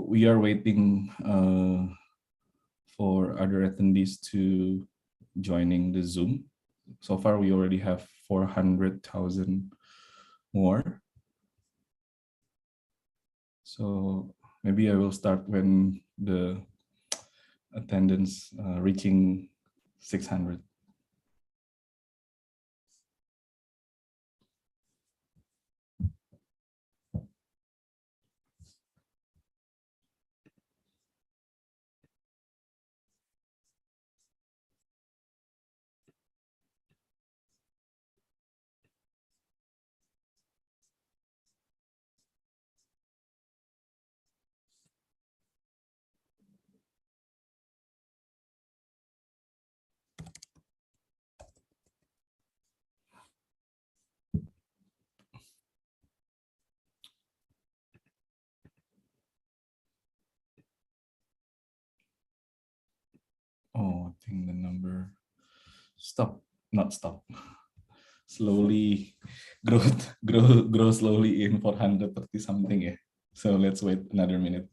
we are waiting for other attendees to joining the Zoom. So far, we already have 400,000 more. So maybe I will start when the attendance reaching 600. Oh, I think the number not stop. Slowly grow slowly in 430 something. Yeah. So let's wait another minute.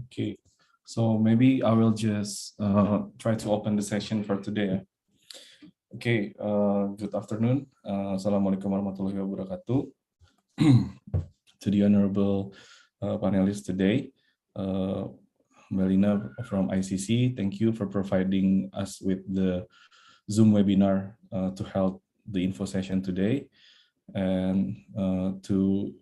Okay, so maybe I will just try to open the session for today. Okay, good afternoon. Assalamualaikum warahmatullahi wabarakatuh. To the honorable panelists today, Melina from ICC, thank you for providing us with the Zoom webinar to help the info session today. And to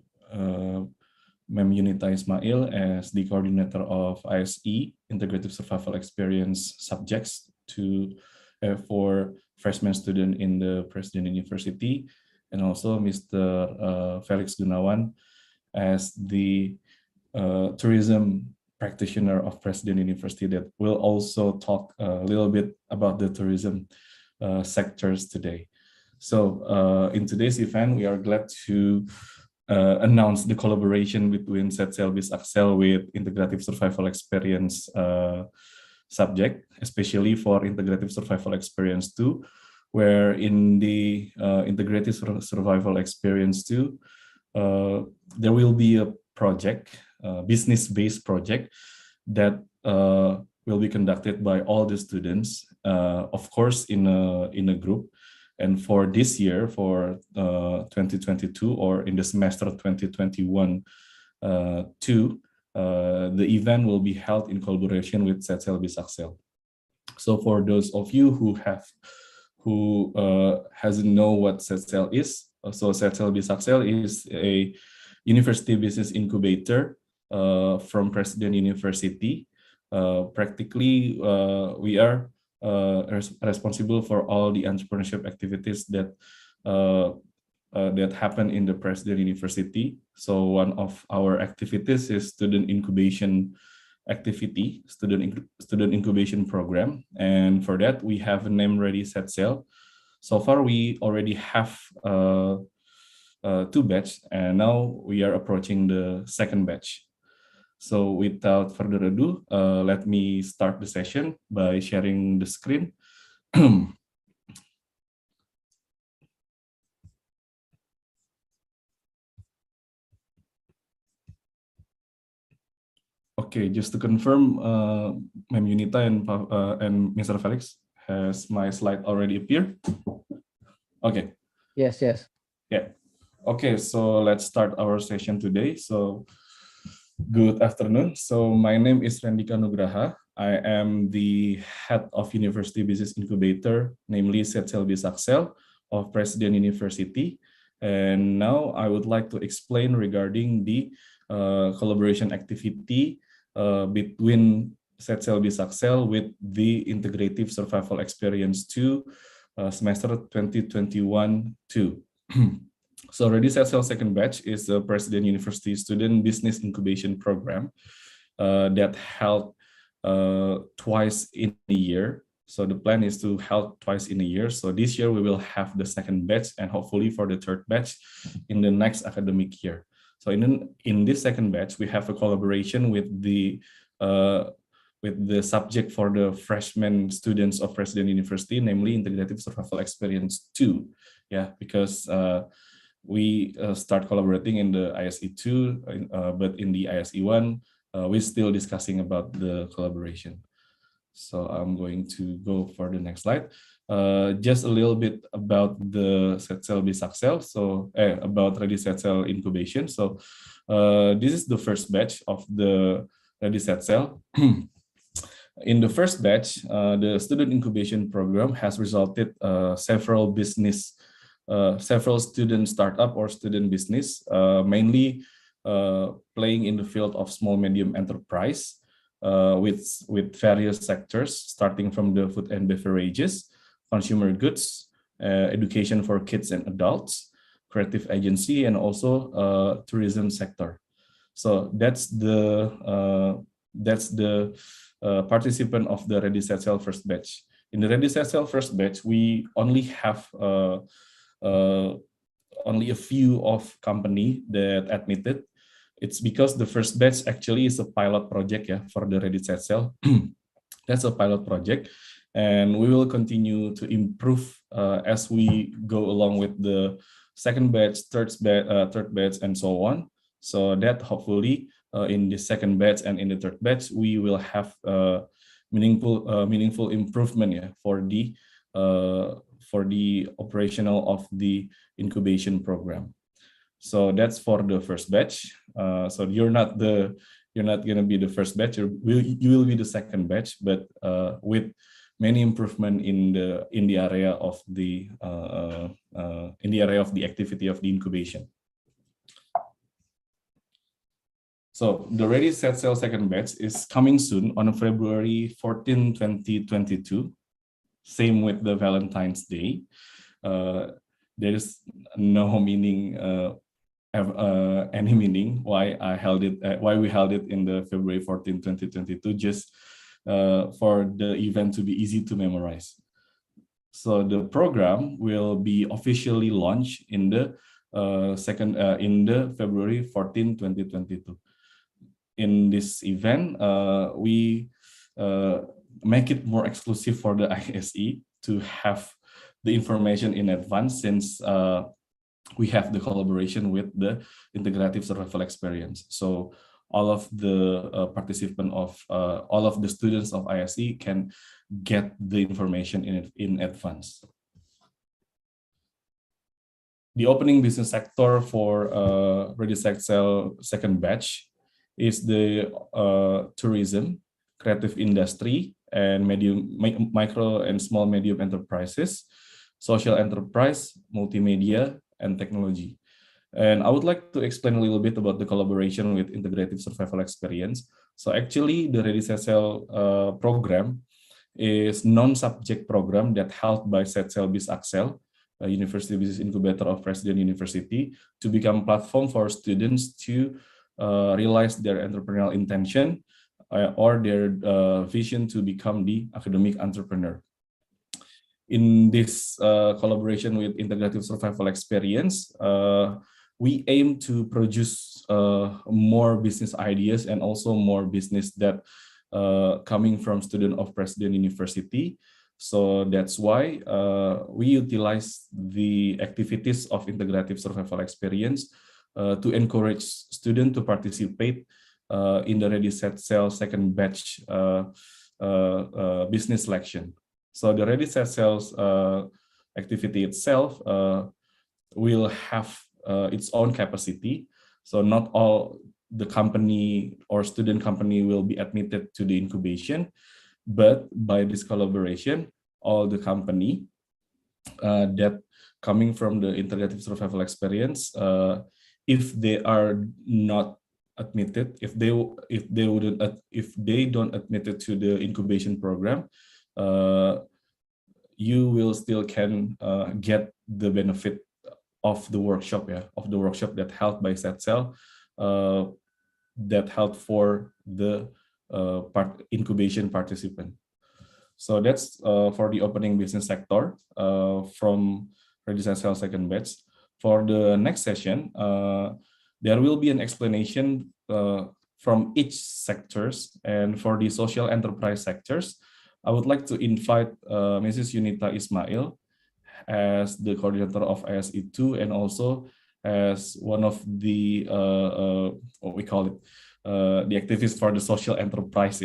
Mem Yunita Ismail as the coordinator of ISE, Integrative Survival Experience subjects for freshman student in the President University, and also Mr. Felix Gunawan as the tourism practitioner of President University that will also talk a little bit about the tourism sectors today. So in today's event, we are glad to announce the collaboration between Setselbis Axel with Integrative Survival Experience subject, especially for Integrative Survival Experience 2, where in the Integrative Survival Experience 2, there will be a project, business-based project that will be conducted by all the students, of course, in a group. And for this year, for 2022, or in the semester 2021 the event will be held in collaboration with Setselbis Axel. So for those of you who hasn't know what Setsel is, so Setselbis Axel is a university business incubator from President University. Practically, we are responsible for all the entrepreneurship activities that happen in the President University. So one of our activities is student incubation activity, student incubation program, and for that we have a name ready Setsel. So far we already have 2 batches, and now we are approaching the second batch. So without further ado, let me start the session by sharing the screen. Okay, just to confirm, Ma'am Yunita and Mr. Felix, has my slide already appeared? Okay. Yes, yes. Yeah. Okay, so let's start our session today. So good afternoon. So my name is Rendika Nugraha. I am the head of University Business Incubator, namely Setselbi Saksel of President University. And now I would like to explain regarding the collaboration activity between Setselbi Saksel with the Integrative Survival Experience 2 semester 2021-2. So Ready Set Sail second batch is the President University Student Business Incubation Program that held twice in a year. So the plan is to held twice in a year. So this year we will have the second batch and hopefully for the third batch in the next academic year. So in this second batch, we have a collaboration with the subject for the freshman students of President University, namely Integrative Survival Experience 2. Yeah, because we start collaborating in the ISE2, but in the ISE1, we're still discussing about the collaboration. So I'm going to go for the next slide. Just a little bit about the Setselbi Saksel, so about Ready Setzel incubation. So this is the first batch of the Ready Setzel. In the first batch, the student incubation program has resulted several student startup or student business, mainly playing in the field of small medium enterprise with various sectors, starting from the food and beverages, consumer goods, education for kids and adults, creative agency, and also tourism sector. So that's the participant of the Ready Set Sail first batch. In the Ready Set Sail first batch, we only have only a few of company that admitted. It's because the first batch actually is a pilot project, yeah, for the Ready Set Sail. That's a pilot project, and we will continue to improve as we go along with the second batch, third batch, and so on. So that hopefully in the second batch and in the third batch, we will have meaningful improvement, yeah, for the operational of the incubation program. So that's for the first batch. So you're not gonna be the first batch. You will be the second batch, but with many improvement in the area of the activity of the incubation. So the Ready Set Sail second batch is coming soon on February 14, 2022. Same with the Valentine's Day. There is no meaning, any meaning why we held it in the February 14, 2022, just for the event to be easy to memorize. So the program will be officially launched in the February 14, 2022. In this event, we make it more exclusive for the ISE to have the information in advance, since we have the collaboration with the Integrative Survival Experience. So all of the participants of all of the students of ISE can get the information in advance. The opening business sector for Ready Set Sail second batch is the tourism, creative industry, and micro and small medium enterprises, social enterprise, multimedia, and technology. And I would like to explain a little bit about the collaboration with Integrative Survival Experience. So actually, the Ready Set Sail program is non-subject program that held by Setselbi Saksel, a University Business Incubator of President University, to become platform for students to realize their entrepreneurial intention or their vision to become the academic entrepreneur. In this collaboration with Integrative Survival Experience, we aim to produce more business ideas and also more business that coming from student of President University. So that's why we utilize the activities of integrative survival experience to encourage students to participate in the Ready Set Sail second batch business selection. So the Ready Set Sails activity itself will have its own capacity. So not all the company or student company will be admitted to the incubation, but by this collaboration, all the company that coming from the integrative survival experience, if they are not admitted, if they don't admitted to the incubation program, you will still can get the benefit of the workshop, that held by SetCell, that help for the incubation participant. So that's for the opening business sector from Ready Set Sail second batch. For the next session, there will be an explanation from each sectors, and for the social enterprise sectors, I would like to invite Mrs. Yunita Ismail as the coordinator of ISE2 and also as one of the what we call it, the activists for the social enterprise,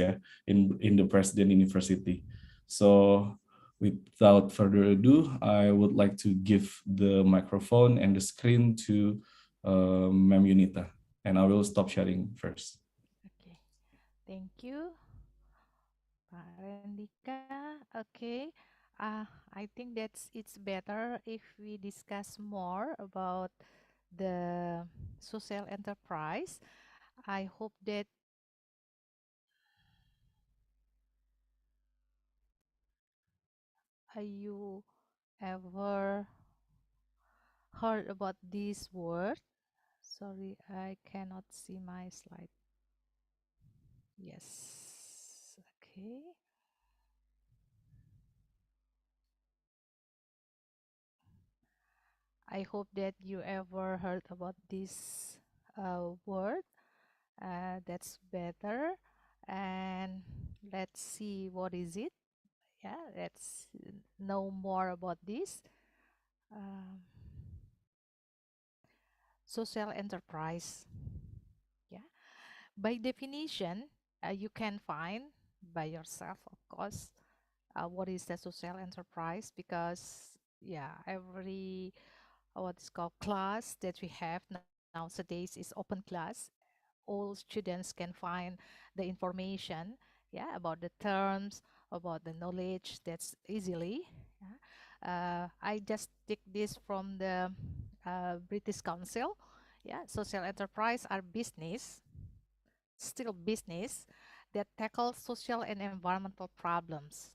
in the President University. So without further ado, I would like to give the microphone and the screen to Ma'am Yunita, and I will stop sharing first. Okay, thank you, Pak Rendika. Okay, I think it's better if we discuss more about the social enterprise. I hope that you ever heard about this word. Sorry, I cannot see my slide. Yes. Okay. I hope that you ever heard about this word. That's better. And let's see what is it. Yeah, let's know more about this. Um, Social enterprise. Yeah. By definition, you can find by yourself, of course, what is the social enterprise, because yeah, every what's called class that we have nowadays is open class. All students can find the information, yeah, about the terms, about the knowledge, that's easily. Yeah. I just take this from the British Council. Yeah, social enterprise are business, still business, that tackle social and environmental problems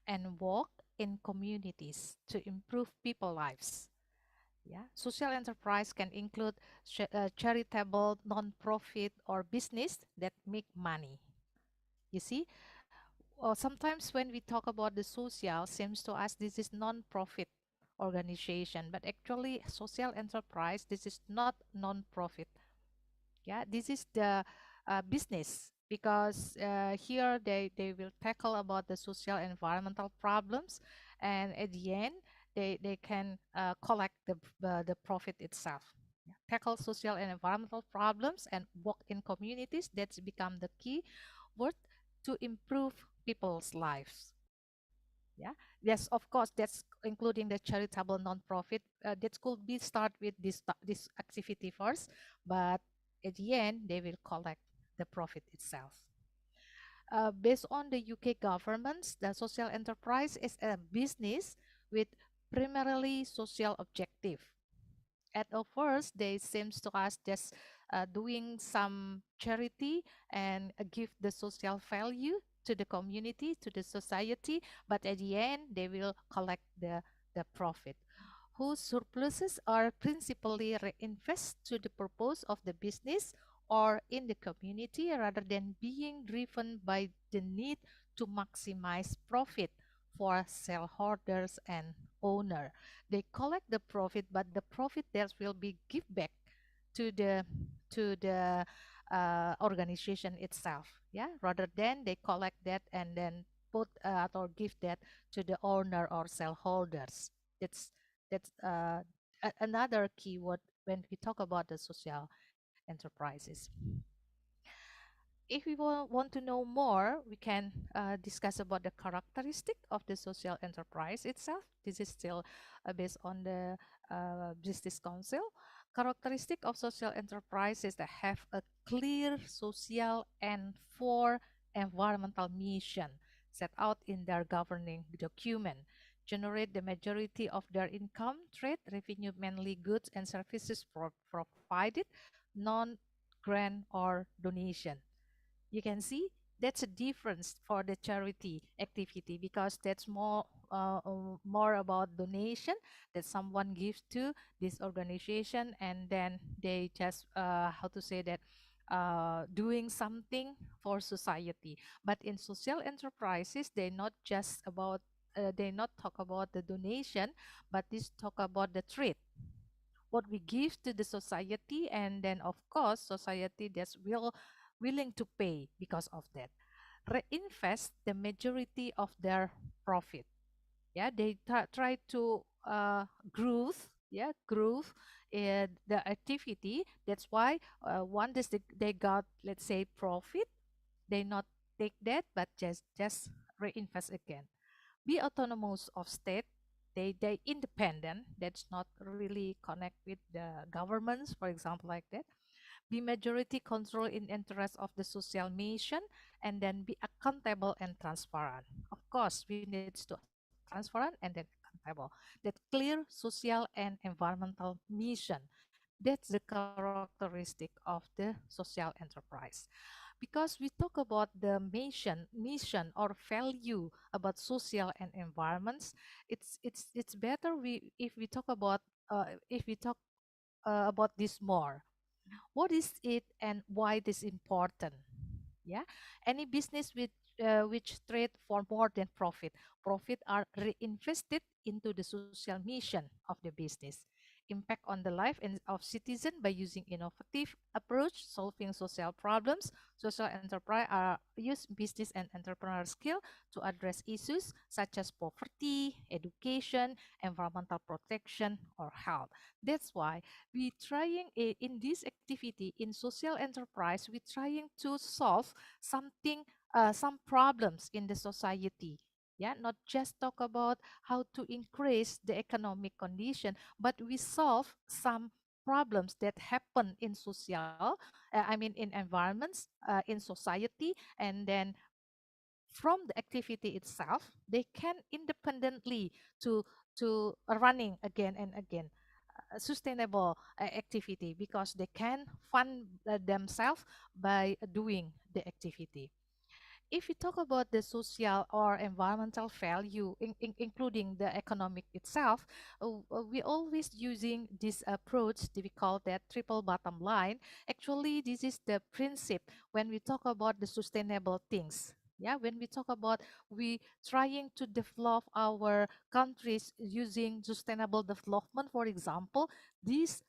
and work in communities to improve people's lives. Yeah, social enterprise can include charitable, non-profit, or business that make money. You see, sometimes when we talk about the social, seems to us this is non-profit organization, but actually social enterprise, this is not non-profit. Yeah, this is the business, because here they will tackle about the social environmental problems, and at the end they can collect the profit itself. Yeah. Tackle social and environmental problems and work in communities, that's become the key word to improve people's lives. Yeah, yes, of course, that's including the charitable non-profit. That could be start with this activity first, but at the end they will collect the profit itself. Based on the UK governments, the social enterprise is a business with primarily social objective. At first they seems to us just doing some charity and give the social value to the community, to the society, but at the end they will collect the profit, whose surpluses are principally reinvest to the purpose of the business or in the community, rather than being driven by the need to maximize profit for shareholders and owner. They collect the profit, but the profit that will be give back to the to the organization itself, yeah, rather than they collect that and then put or give that to the owner or shareholders. That's another keyword when we talk about the social enterprises. If we want to know more, we can discuss about the characteristic of the social enterprise itself. This is still based on the Business Council. Characteristic of social enterprises that have a clear social and for environmental mission set out in their governing document. Generate the majority of their income, trade revenue, mainly goods and services provided, non-grant or donation. You can see that's a difference for the charity activity, because that's more about donation that someone gives to this organization, and then they just how to say that doing something for society. But in social enterprises, they not just about they not talk about the donation, but this talk about the trade, what we give to the society, and then of course society that's willing to pay because of that, reinvest the majority of their profit. Yeah, they try to growth, yeah, growth in the activity. That's why once they got, let's say, profit, they not take that but just reinvest again. Be autonomous of state. They independent, that's not really connect with the governments, for example, like that. Be majority control in interest of the social mission, and then be accountable and transparent. Of course we need to transparent and then accountable. That clear social and environmental mission, that's the characteristic of the social enterprise. Because we talk about the mission or value about social and environments, it's better if we talk about if we talk about this more. What is it and why it is important? Yeah, any business which trade for more than profit are reinvested into the social mission of the business. Impact on the life of citizen by using innovative approach solving social problems. Social enterprise are use business and entrepreneur skill to address issues such as poverty, education, environmental protection, or health. That's why we trying in this activity in social enterprise, we trying to solve something, some problems in the society. Yeah, not just talk about how to increase the economic condition, but we solve some problems that happen in social, I mean in environments, in society, and then from the activity itself they can independently to running again and again sustainable activity, because they can fund themselves by doing the activity. If we talk about the social or environmental value, including the economic itself, we always using this approach that we call that triple bottom line. Actually, this is the principle when we talk about the sustainable things. Yeah, when we talk about we trying to develop our countries using sustainable development, for example, this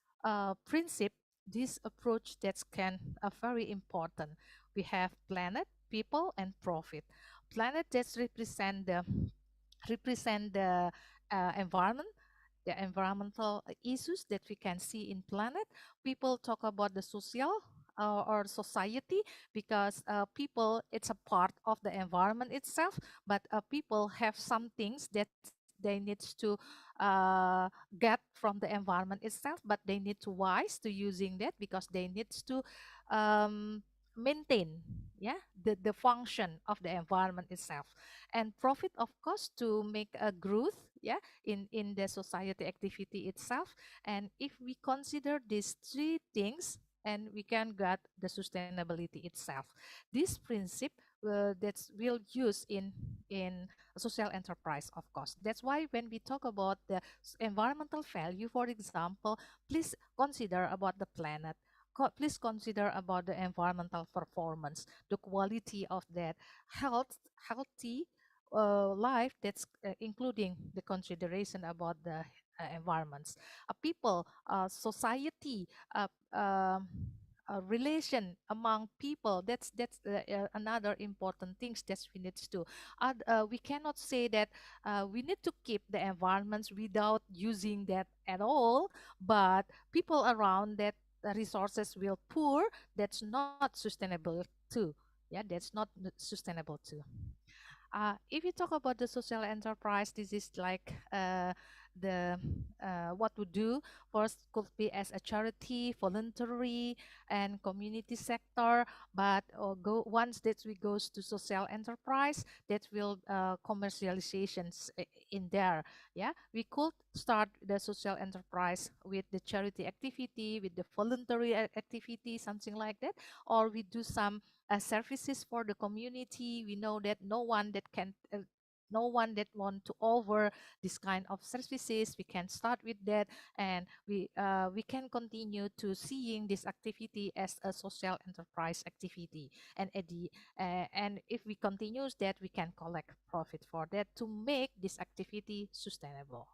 principle, this approach that can very important. We have planet, people, and profit. Planet just represent the environment, the environmental issues that we can see in planet. People talk about the social or society, because people it's a part of the environment itself, but people have some things that they need to get from the environment itself, but they need to wise to using that because they need to um, maintain, yeah, the function of the environment itself. And profit, of course, to make a growth, yeah, in the society activity itself. And if we consider these three things, and we can get the sustainability itself. This principle that's will use in social enterprise, of course. That's why when we talk about the environmental value, for example, please consider about the planet. Please consider about the environmental performance, the quality of that healthy life, that's including the consideration about the environments, people, society, uh, um relation among people. That's another important things that we need to do. We cannot say that we need to keep the environments without using that at all, but people around that resources will poor, that's not sustainable too. Yeah, that's not sustainable too. If you talk about the social enterprise, this is like the what we do. First could be as a charity, voluntary, and community sector. But go once that we goes to social enterprise, that will commercializations in there. Yeah, we could start the social enterprise with the charity activity, with the voluntary activity, something like that, or we do some services for the community. We know that no one that want to over this kind of services. We can start with that, and we can continue to seeing this activity as a social enterprise activity. And at the and if we continues that, we can collect profit for that to make this activity sustainable.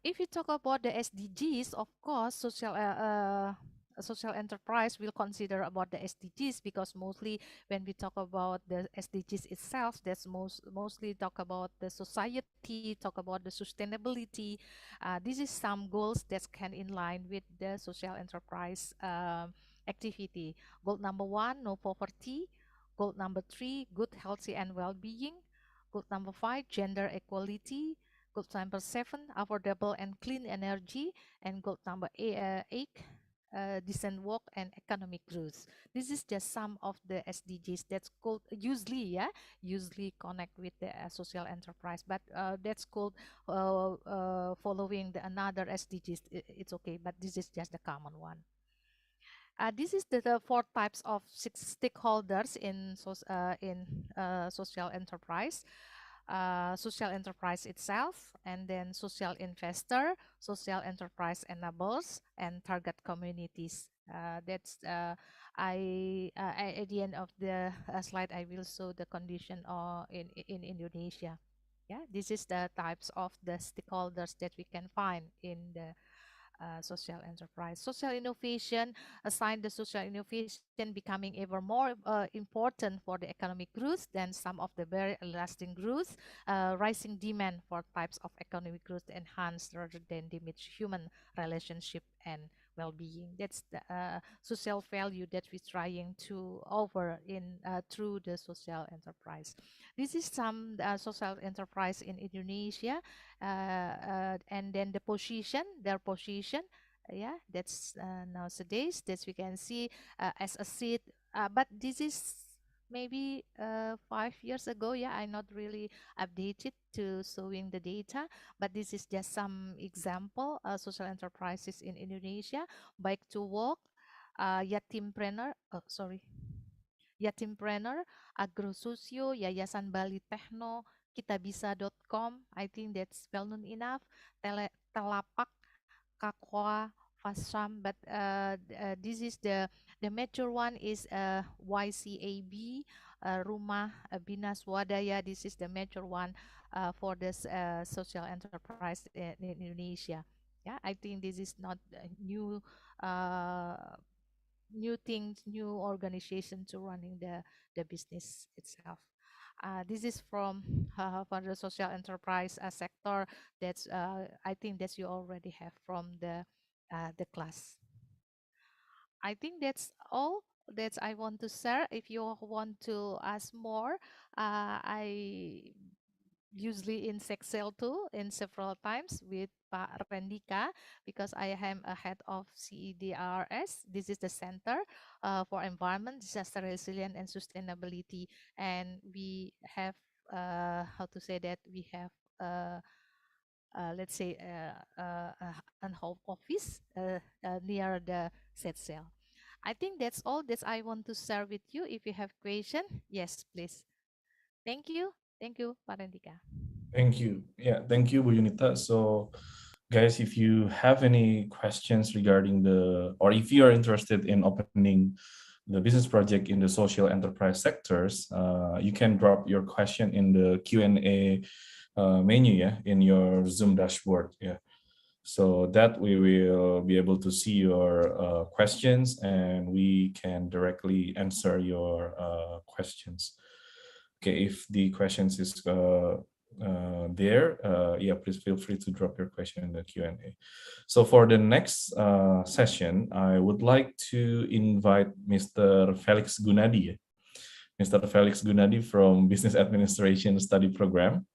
If you talk about the SDGs, of course, social enterprise will consider about the SDGs, because mostly when we talk about the SDGs itself, that's mostly talk about the society, talk about the sustainability. This is some goals that can in line with the social enterprise activity. Goal number one, no poverty. Goal number three, good, healthy, and well-being. Goal number five, gender equality. Goal number seven, affordable and clean energy. And goal number eight, decent work and economic growth. This is just some of the SDGs that's called usually, yeah, usually connect with the social enterprise. But that's called following the another SDGs. It's okay, but this is just the common one. This is the four types of six stakeholders in social enterprise. Social enterprise itself, and then social investor, social enterprise enablers, and target communities. That's at the end of the slide, I will show the condition in Indonesia. Yeah, this is the types of the stakeholders that we can find in the social enterprise. Social innovation, assign the social innovation becoming ever more important for the economic growth than some of the very lasting growth, rising demand for types of economic growth enhanced rather than damage human relationship and well-being. That's the social value that we're trying to offer in through the social enterprise. This is some social enterprise in Indonesia, and then their position, yeah, that's nowadays that we can see as a seed. But this is maybe 5 years ago. Yeah, I'm not really updated to showing the data, but this is just some example social enterprises in Indonesia. Bike to Work, Yatimpreneur, oh sorry, Yatimpreneur, Agrososio, Yayasan Bali Techno, kitabisa.com. I think that's well known enough. Telapak, Kakwa, Fasam, but this is the major one is YCAB, Rumah Bina Swadaya. This is the major one for this social enterprise in Indonesia. Yeah, I think this is not uh, new things, new organization to running the business itself. This is from for the social enterprise sector. That's I think that you already have from the class. I think that's all that I want to share. If you want to ask more, I usually in Excel too in several times with Pak Rendika, because I am a head of CEDRS. This is the Center for Environment, Disaster Resilience, and Sustainability. And we have, how to say that, we have, let's say, an home office near the set cell. I think that's all that I want to share with you. If you have question, yes, please. Thank you. Thank you, Pak Rendika. Thank you. Yeah, thank you, Bu Yunita. So, guys, if you have any questions regarding or if you are interested in opening the business project in the social enterprise sectors, you can drop your question in the Q&A menu, yeah, in your Zoom dashboard, yeah. so that we will be able to see your questions and we can directly answer your questions. Okay, if the questions is there, yeah, please feel free to drop your question in the Q&A. So for the next session, I would like to invite Mr. Felix Gunadi. Mr. Felix Gunadi from Business Administration Study Program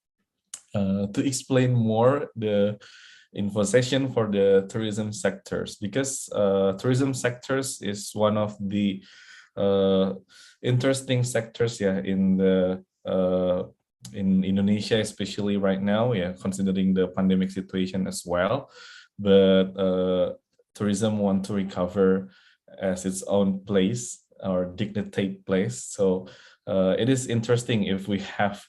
to explain more the info session for the tourism sectors, because tourism sectors is one of the interesting sectors, yeah, in Indonesia, especially right now, yeah, considering the pandemic situation as well. But tourism want to recover as its own place or dignitate place. So it is interesting if we have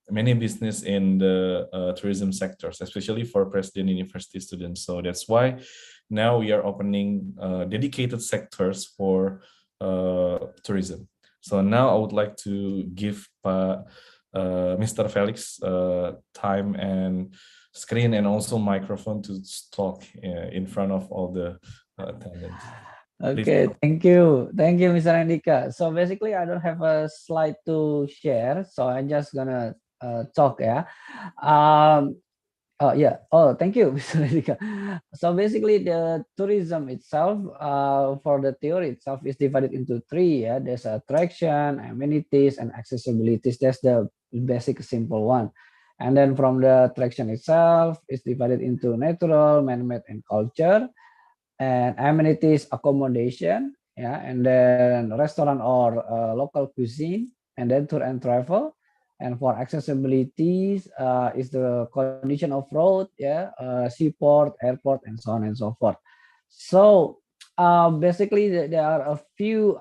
many business in the tourism sectors, especially for President University students. So that's why now we are opening dedicated sectors for tourism. So now I would like to give Mr. Felix time and screen and also microphone to talk in front of all the attendants. Please. Okay, thank you, Mr. Andika. So basically, I don't have a slide to share, so I'm just gonna talk. Yeah. Oh yeah. Oh, thank you, Mr. Andika. So basically, the tourism itself, for the theory itself, is divided into three. Yeah, there's attraction, amenities, and accessibilities. That's the basic simple one. And then from the attraction itself, it's divided into natural, man-made, and culture, and amenities, accommodation, yeah, and then restaurant or local cuisine, and then tour and travel. And for accessibilities is the condition of road, yeah, seaport, airport, and so on and so forth. So basically there are a few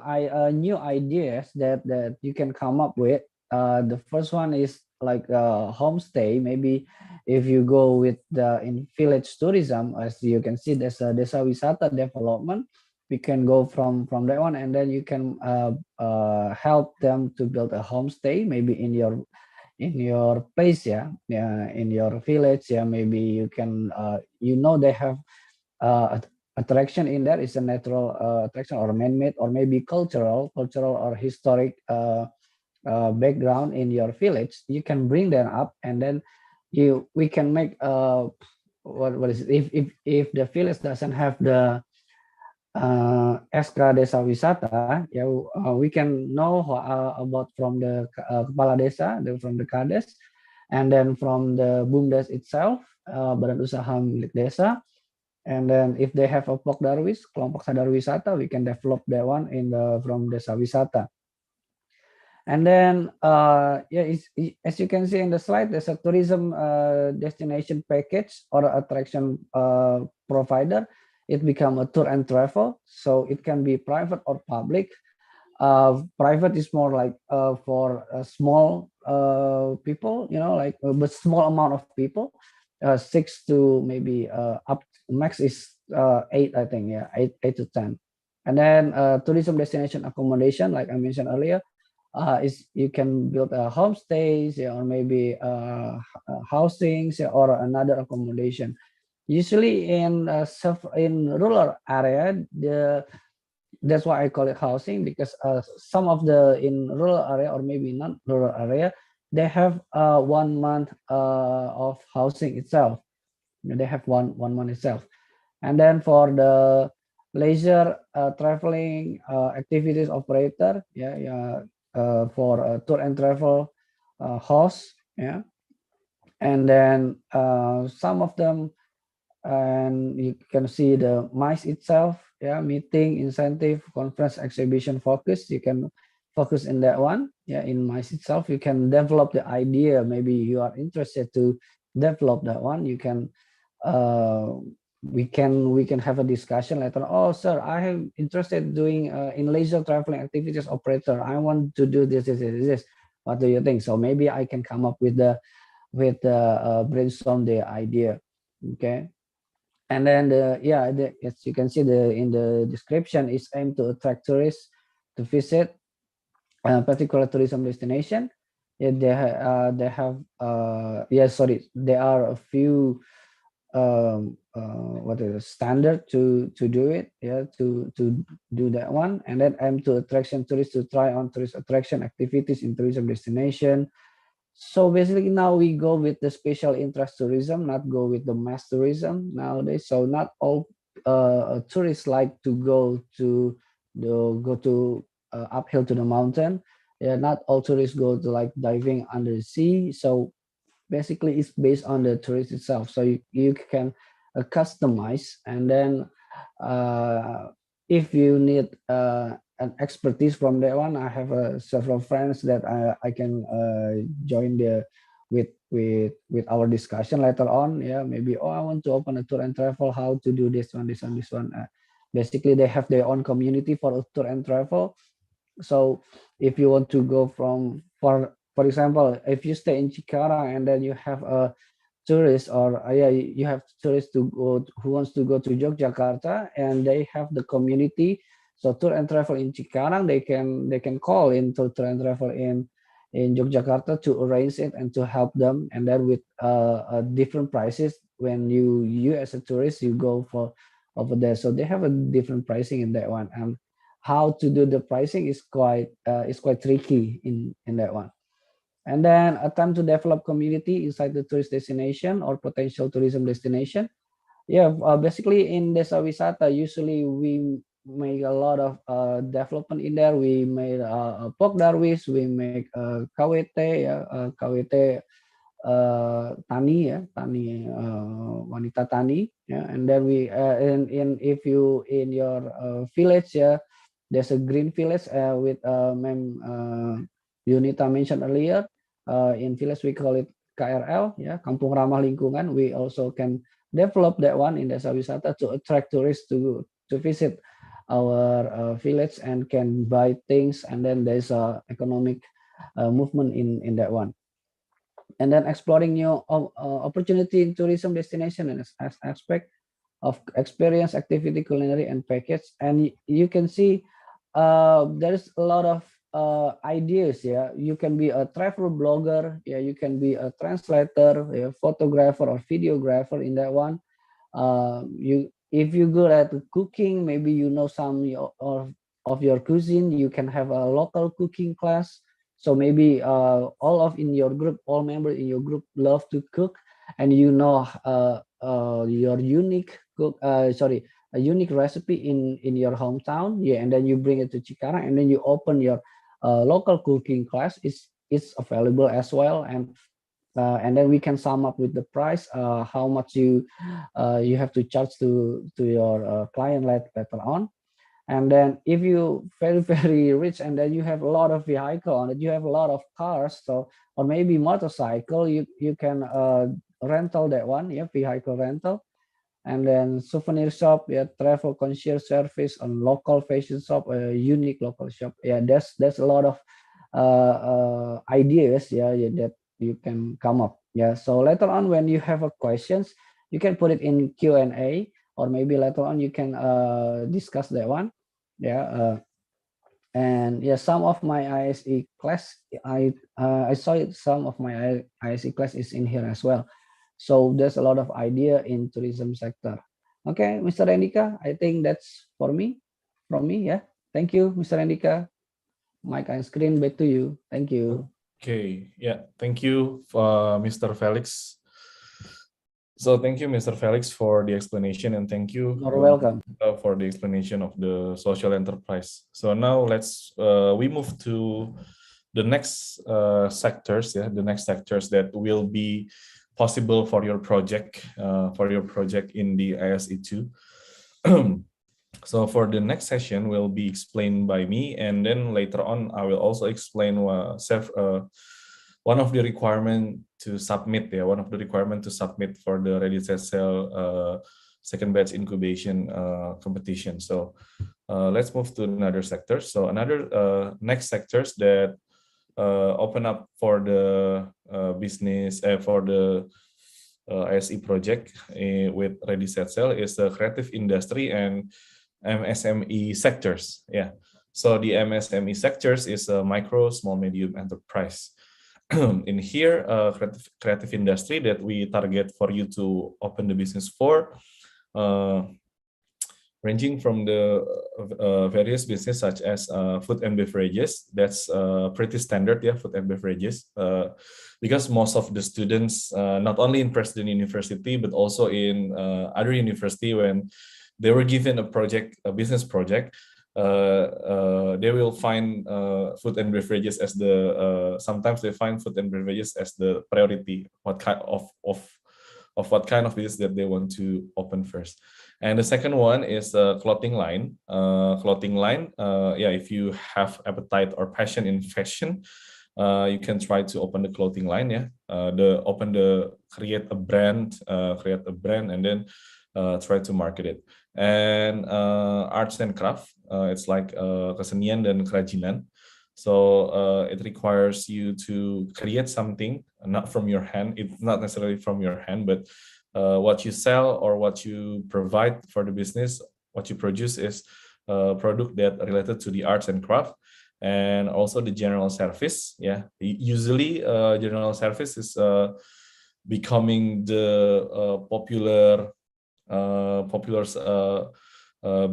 new ideas that you can come up with. The first one is like homestay. Maybe if you go with the in village tourism, as you can see, there's a desa wisata development. We can go from that one, and then you can help them to build a homestay, maybe in your place, yeah, yeah, in your village, yeah. Maybe you can they have attraction in there is a natural attraction or man-made or maybe cultural or historic background in your village. You can bring them up, and then we can make what is it? If the village doesn't have the SK Desa Wisata, yeah, we can know about from the Kepala Desa, from the Kades, and then from the BUMDes itself, Badan Usaha Milik Desa. And then if they have a POK Darwis, kelompok sadar wisata, we can develop that one in the from Desa Wisata. And then, yeah, as you can see in the slide, there's a tourism destination package or attraction provider. It become a tour and travel, so it can be private or public. Private is more like for small people, like but small amount of people, 6 to maybe up max is 8, I think, yeah, 8 to 10. And then tourism destination accommodation, like I mentioned earlier, is you can build a homestays, yeah, or maybe housings, yeah, or another accommodation. Usually in rural area, that's why I call it housing, because some of the in rural area or maybe not rural area, they have 1 month of housing itself. They have one month itself. And then for the leisure traveling activities operator, yeah, for tour and travel host, yeah. And then some of them, and you can see the MICE itself, yeah, meeting, incentive, conference, exhibition, focus. You can focus in that one, yeah. In MICE itself, you can develop the idea. Maybe you are interested to develop that one. You can we can have a discussion later. Oh, sir, I am interested doing in leisure traveling activities operator. I want to do this. What do you think? So maybe I can come up with the brainstorm the idea. Okay. And then as you can see in the description, is aimed to attract tourists to visit a particular tourism destination. Yeah, they have there are a few what is it, standard to do it, yeah, to do that one. And then aim to attraction tourists to try on tourist attraction activities in tourism destination. So basically now we go with the special interest tourism, not go with the mass tourism nowadays. So not all tourists like to go to uphill to the mountain. Yeah, not all tourists go to like diving under the sea. So basically it's based on the tourist itself, so you can customize. And then if you need an expertise from that one, I have several friends that I can join the with our discussion later on. Yeah, maybe, oh, I want to open a tour and travel, how to do this one. Basically they have their own community for tour and travel. So if you want to go from, for example, if you stay in Cikarang and then you have a tourist, or yeah, you have tourists to go who wants to go to Yogyakarta, and they have the community. So tour and travel in Cikarang, they can call in to tour and travel in Yogyakarta to arrange it and to help them. And then with different prices, when you as a tourist you go for over there, so they have a different pricing in that one. And how to do the pricing is quite tricky in that one. And then a time to develop community inside the tourist destination or potential tourism destination. Yeah, basically in Desa Wisata, usually we make a lot of development in there. We made Pok Darwis, we make KWT, yeah, KWT tani, ya, tani, wanita tani, ya. And then we in if you in your village, ya, there's a green village with Mem Yunita mentioned earlier. In village we call it KRL, ya, Kampung Ramah Lingkungan. We also can develop that one in Desa Wisata to attract tourists to visit our village and can buy things, and then there's a economic movement in that one. And then exploring new opportunity in tourism destination and aspect of experience, activity, culinary, and package. And you can see there's a lot of ideas. Yeah, you can be a travel blogger. Yeah, you can be a translator, a photographer, or videographer in that one. You if you're good at cooking, maybe you know some of your cuisine, you can have a local cooking class. So maybe all of in your group, all members in your group love to cook, and you know your unique a unique recipe in your hometown. Yeah, and then you bring it to Cikarang, and then you open your local cooking class. It's available as well. And then we can sum up with the price, how much you have to charge to your client later on. And then if you very very rich, and then you have a lot of vehicle on it, you have a lot of cars, so or maybe motorcycle, you can rental that one, yeah, vehicle rental. And then souvenir shop, yeah, travel concierge service, on local fashion shop, a unique local shop. Yeah, there's a lot of ideas, yeah, yeah, that you can come up. Yeah, so later on when you have a questions, you can put it in Q&A, or maybe later on you can discuss that one. Yeah, and yeah, some of my ISE class, I saw it, some of my ISE class is in here as well. So there's a lot of idea in tourism sector. Okay, Mr. Andika, I think that's for me, from me. Yeah, thank you, Mr. Andika. Mic and screen back to you. Thank you. Okay, yeah, thank you, Mr. Felix. So thank you, Mr. Felix, for the explanation, and thank you You're welcome. for the explanation of the social enterprise. So now let's we move to the next sectors, yeah, the next sectors that will be possible for your project in the ISE2. So for the next session will be explained by me, and then later on I will also explain one of the requirement to submit, one of the requirement to submit for the Ready Set Sail second batch incubation competition. So let's move to another sector. So another next sectors that open up for the business for the ISE project with Ready Set Sail is the creative industry and MSME sectors. Yeah. So the MSME sectors is a micro, small, medium enterprise. in here, creative industry that we target for you to open the business for, ranging from the various business such as food and beverages. That's pretty standard, yeah, food and beverages, because most of the students, not only in Presiden University but also in other university, when they were given a business project, they will find food and beverages as the sometimes they find food and beverages as the priority, what kind of what kind of business that they want to open first. And the second one is a clothing line. Yeah, if you have appetite or passion in fashion, you can try to open the clothing line. Yeah, create a brand, and then try to market it. And arts and craft, it's like kesenian dan kerajinan. So it requires you to create something, not from your hand. It's not necessarily from your hand, but what you sell or what you provide for the business, what you produce is a product that related to the arts and craft, and also the general service. Yeah, usually general service is becoming the popular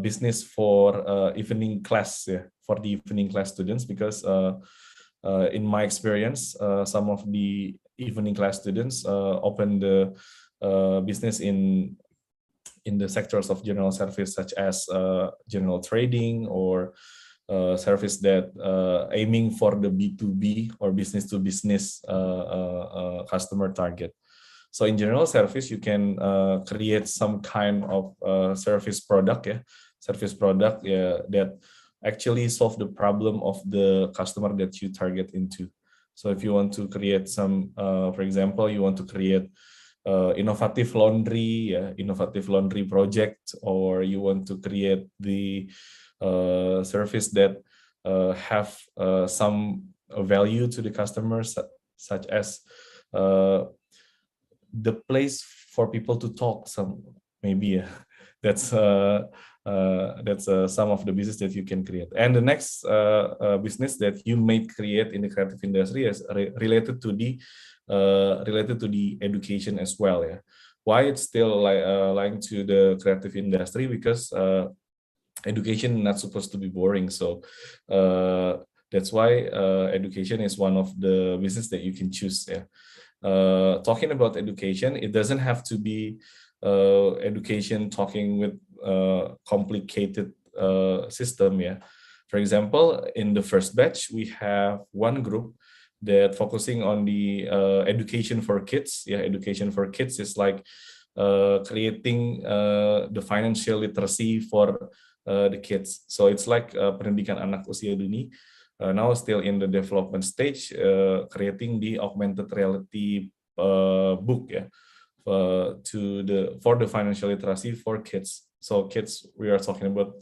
business for evening class, yeah, for the evening class students, because in my experience, some of the evening class students open the business in the sectors of general service, such as general trading or service that aiming for the B2B or business to business customer target. So in general service, you can create some kind of service product, yeah, that actually solve the problem of the customer that you target into. So if you want to create some, for example, you want to create innovative laundry project, or you want to create the service that have some value to the customers, such as the place for people to talk, some maybe that's some of the business that you can create. And the next business that you may create in the creative industry is related to the education as well. Yeah, why it's still lying to the creative industry? Because education not supposed to be boring, so that's why education is one of the business that you can choose. Yeah. Talking about education, it doesn't have to be education talking with complicated system. Yeah, for example, in the first batch, we have one group that focusing on the education for kids. Yeah, education for kids is like creating the financial literacy for the kids. So it's like pendidikan anak usia dini. Now still in the development stage, creating the augmented reality book, yeah, for the financial literacy for kids. So kids, we are talking about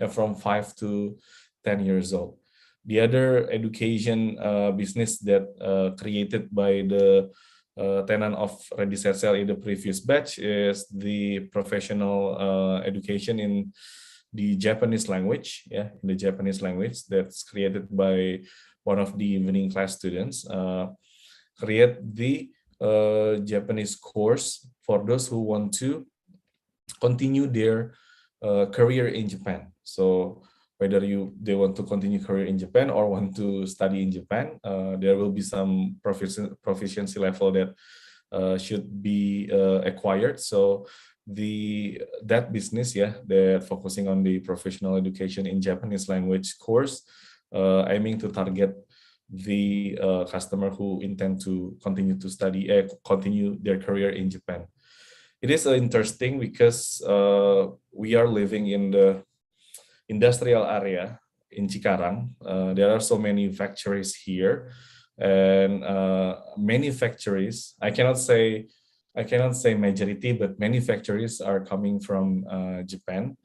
from 5 to 10 years old. The other education business that created by the tenant of Ready Set Sell in the previous batch is the professional education in the Japanese language, yeah, in the Japanese language, that's created by one of the evening class students. Create the Japanese course for those who want to continue their career in Japan. So whether they want to continue career in Japan or want to study in Japan, there will be some proficiency level that should be acquired. So that business, yeah, that focusing on the professional education in Japanese language course, aiming to target the customer who intend to continue to study, continue their career in Japan. It is interesting because we are living in the industrial area in Cikarang. There are so many factories here, and many factories, I cannot say majority, but many factories are coming from Japan.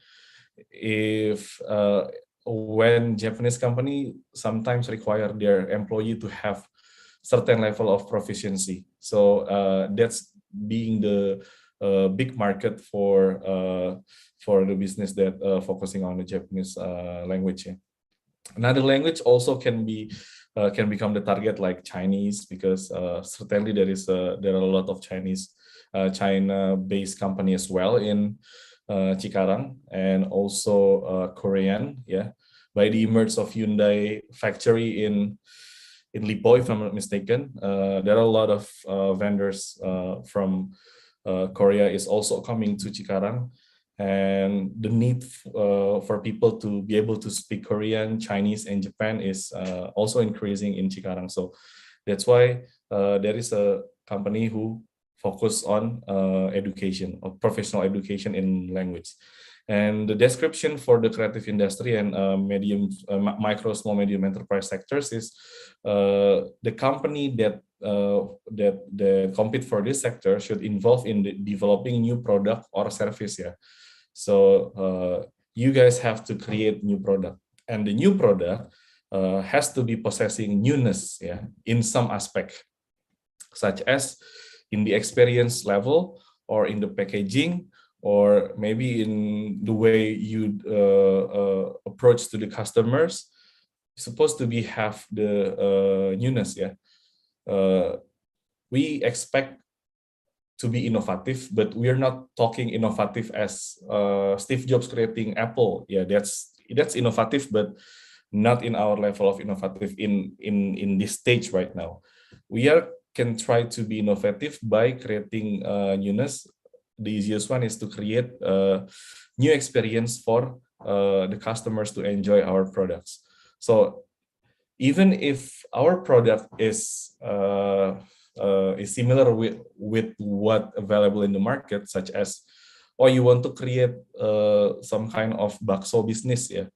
When Japanese company sometimes require their employee to have certain level of proficiency, so that's being the big market for the business that focusing on the Japanese language. Yeah. Another language also can be can become the target like Chinese, because certainly there are a lot of China-based company as well in Cikarang, and also Korean, yeah, by the emergence of Hyundai factory in Lipo, if I'm not mistaken. There are a lot of vendors from Korea is also coming to Cikarang, and the need for people to be able to speak Korean, Chinese, and Japan is also increasing in Cikarang. So that's why there is a company who focus on education or professional education in language. And the description for the creative industry and micro, small, medium enterprise sectors is the company that compete for this sector should involve in developing new product or service. Yeah, so you guys have to create new product, and the new product has to be possessing newness, yeah, in some aspect, such as in the experience level, or in the packaging, or maybe in the way you approach to the customers. It's supposed to be have the newness. Yeah, we expect to be innovative, but we are not talking innovative as Steve Jobs creating Apple. Yeah, that's innovative, but not in our level of innovative in this stage right now. We can try to be innovative by creating newness. The easiest one is to create a new experience for the customers to enjoy our products. So even if our product is similar with what available in the market, such as, or you want to create some kind of bakso business, yeah,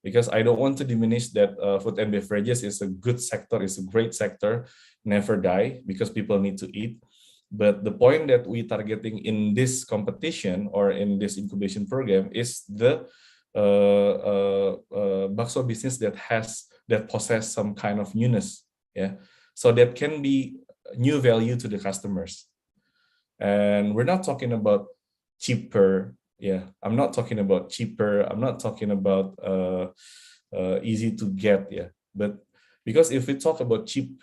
because I don't want to diminish that food and beverages is a good sector, is a great sector, never die, because people need to eat. But the point that we targeting in this competition or in this incubation program is the bakso business that possess some kind of newness, yeah, so that can be new value to the customers. And we're not talking about cheaper, yeah, I'm not talking about cheaper, I'm not talking about easy to get, yeah, but because if we talk about cheap,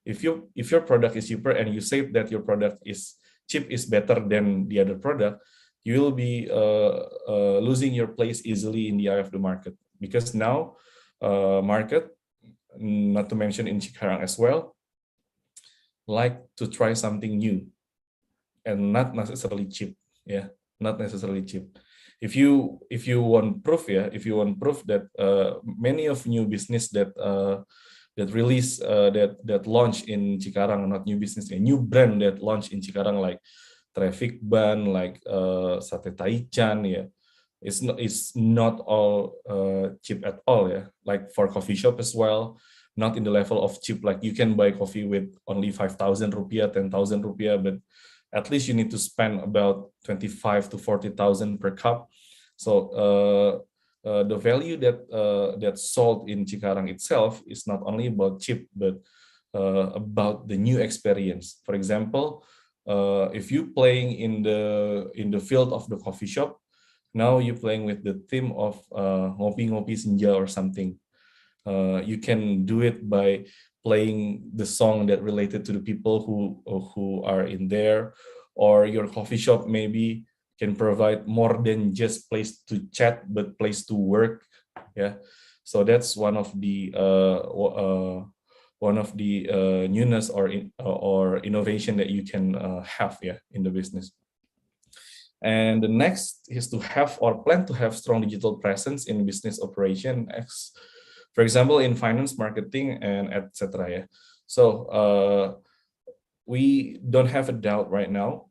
if your product is cheaper and you say that your product is cheap is better than the other product, you will be losing your place easily in the eye of the market, because now market, not to mention in Cikarang as well, like to try something new and not necessarily cheap, yeah, not necessarily cheap. If you want proof, yeah, if you want proof that many of new business that release that launch in Cikarang, not new business, a new brand that launch in Cikarang, like Traffic Ban, like Sate Taichan, yeah, it's not all cheap at all, yeah. Like for coffee shop as well, not in the level of cheap, like you can buy coffee with only 5,000 rupiah, 10,000 rupiah, but at least you need to spend about 25 to 40,000 per cup. So the value that's sold in Cikarang itself is not only about cheap, but about the new experience. For example, if you playing in the field of the coffee shop, now you're playing with the theme of ngopi-ngopi senja or something. You can do it by playing the song that related to the people who are in there, or your coffee shop maybe can provide more than just place to chat, but place to work. Yeah, so that's one of the newness or innovation that you can have, yeah, in the business. And the next is to have or plan to have strong digital presence in business operation, for example, in finance, marketing, and etc. Yeah. So we don't have a doubt right now.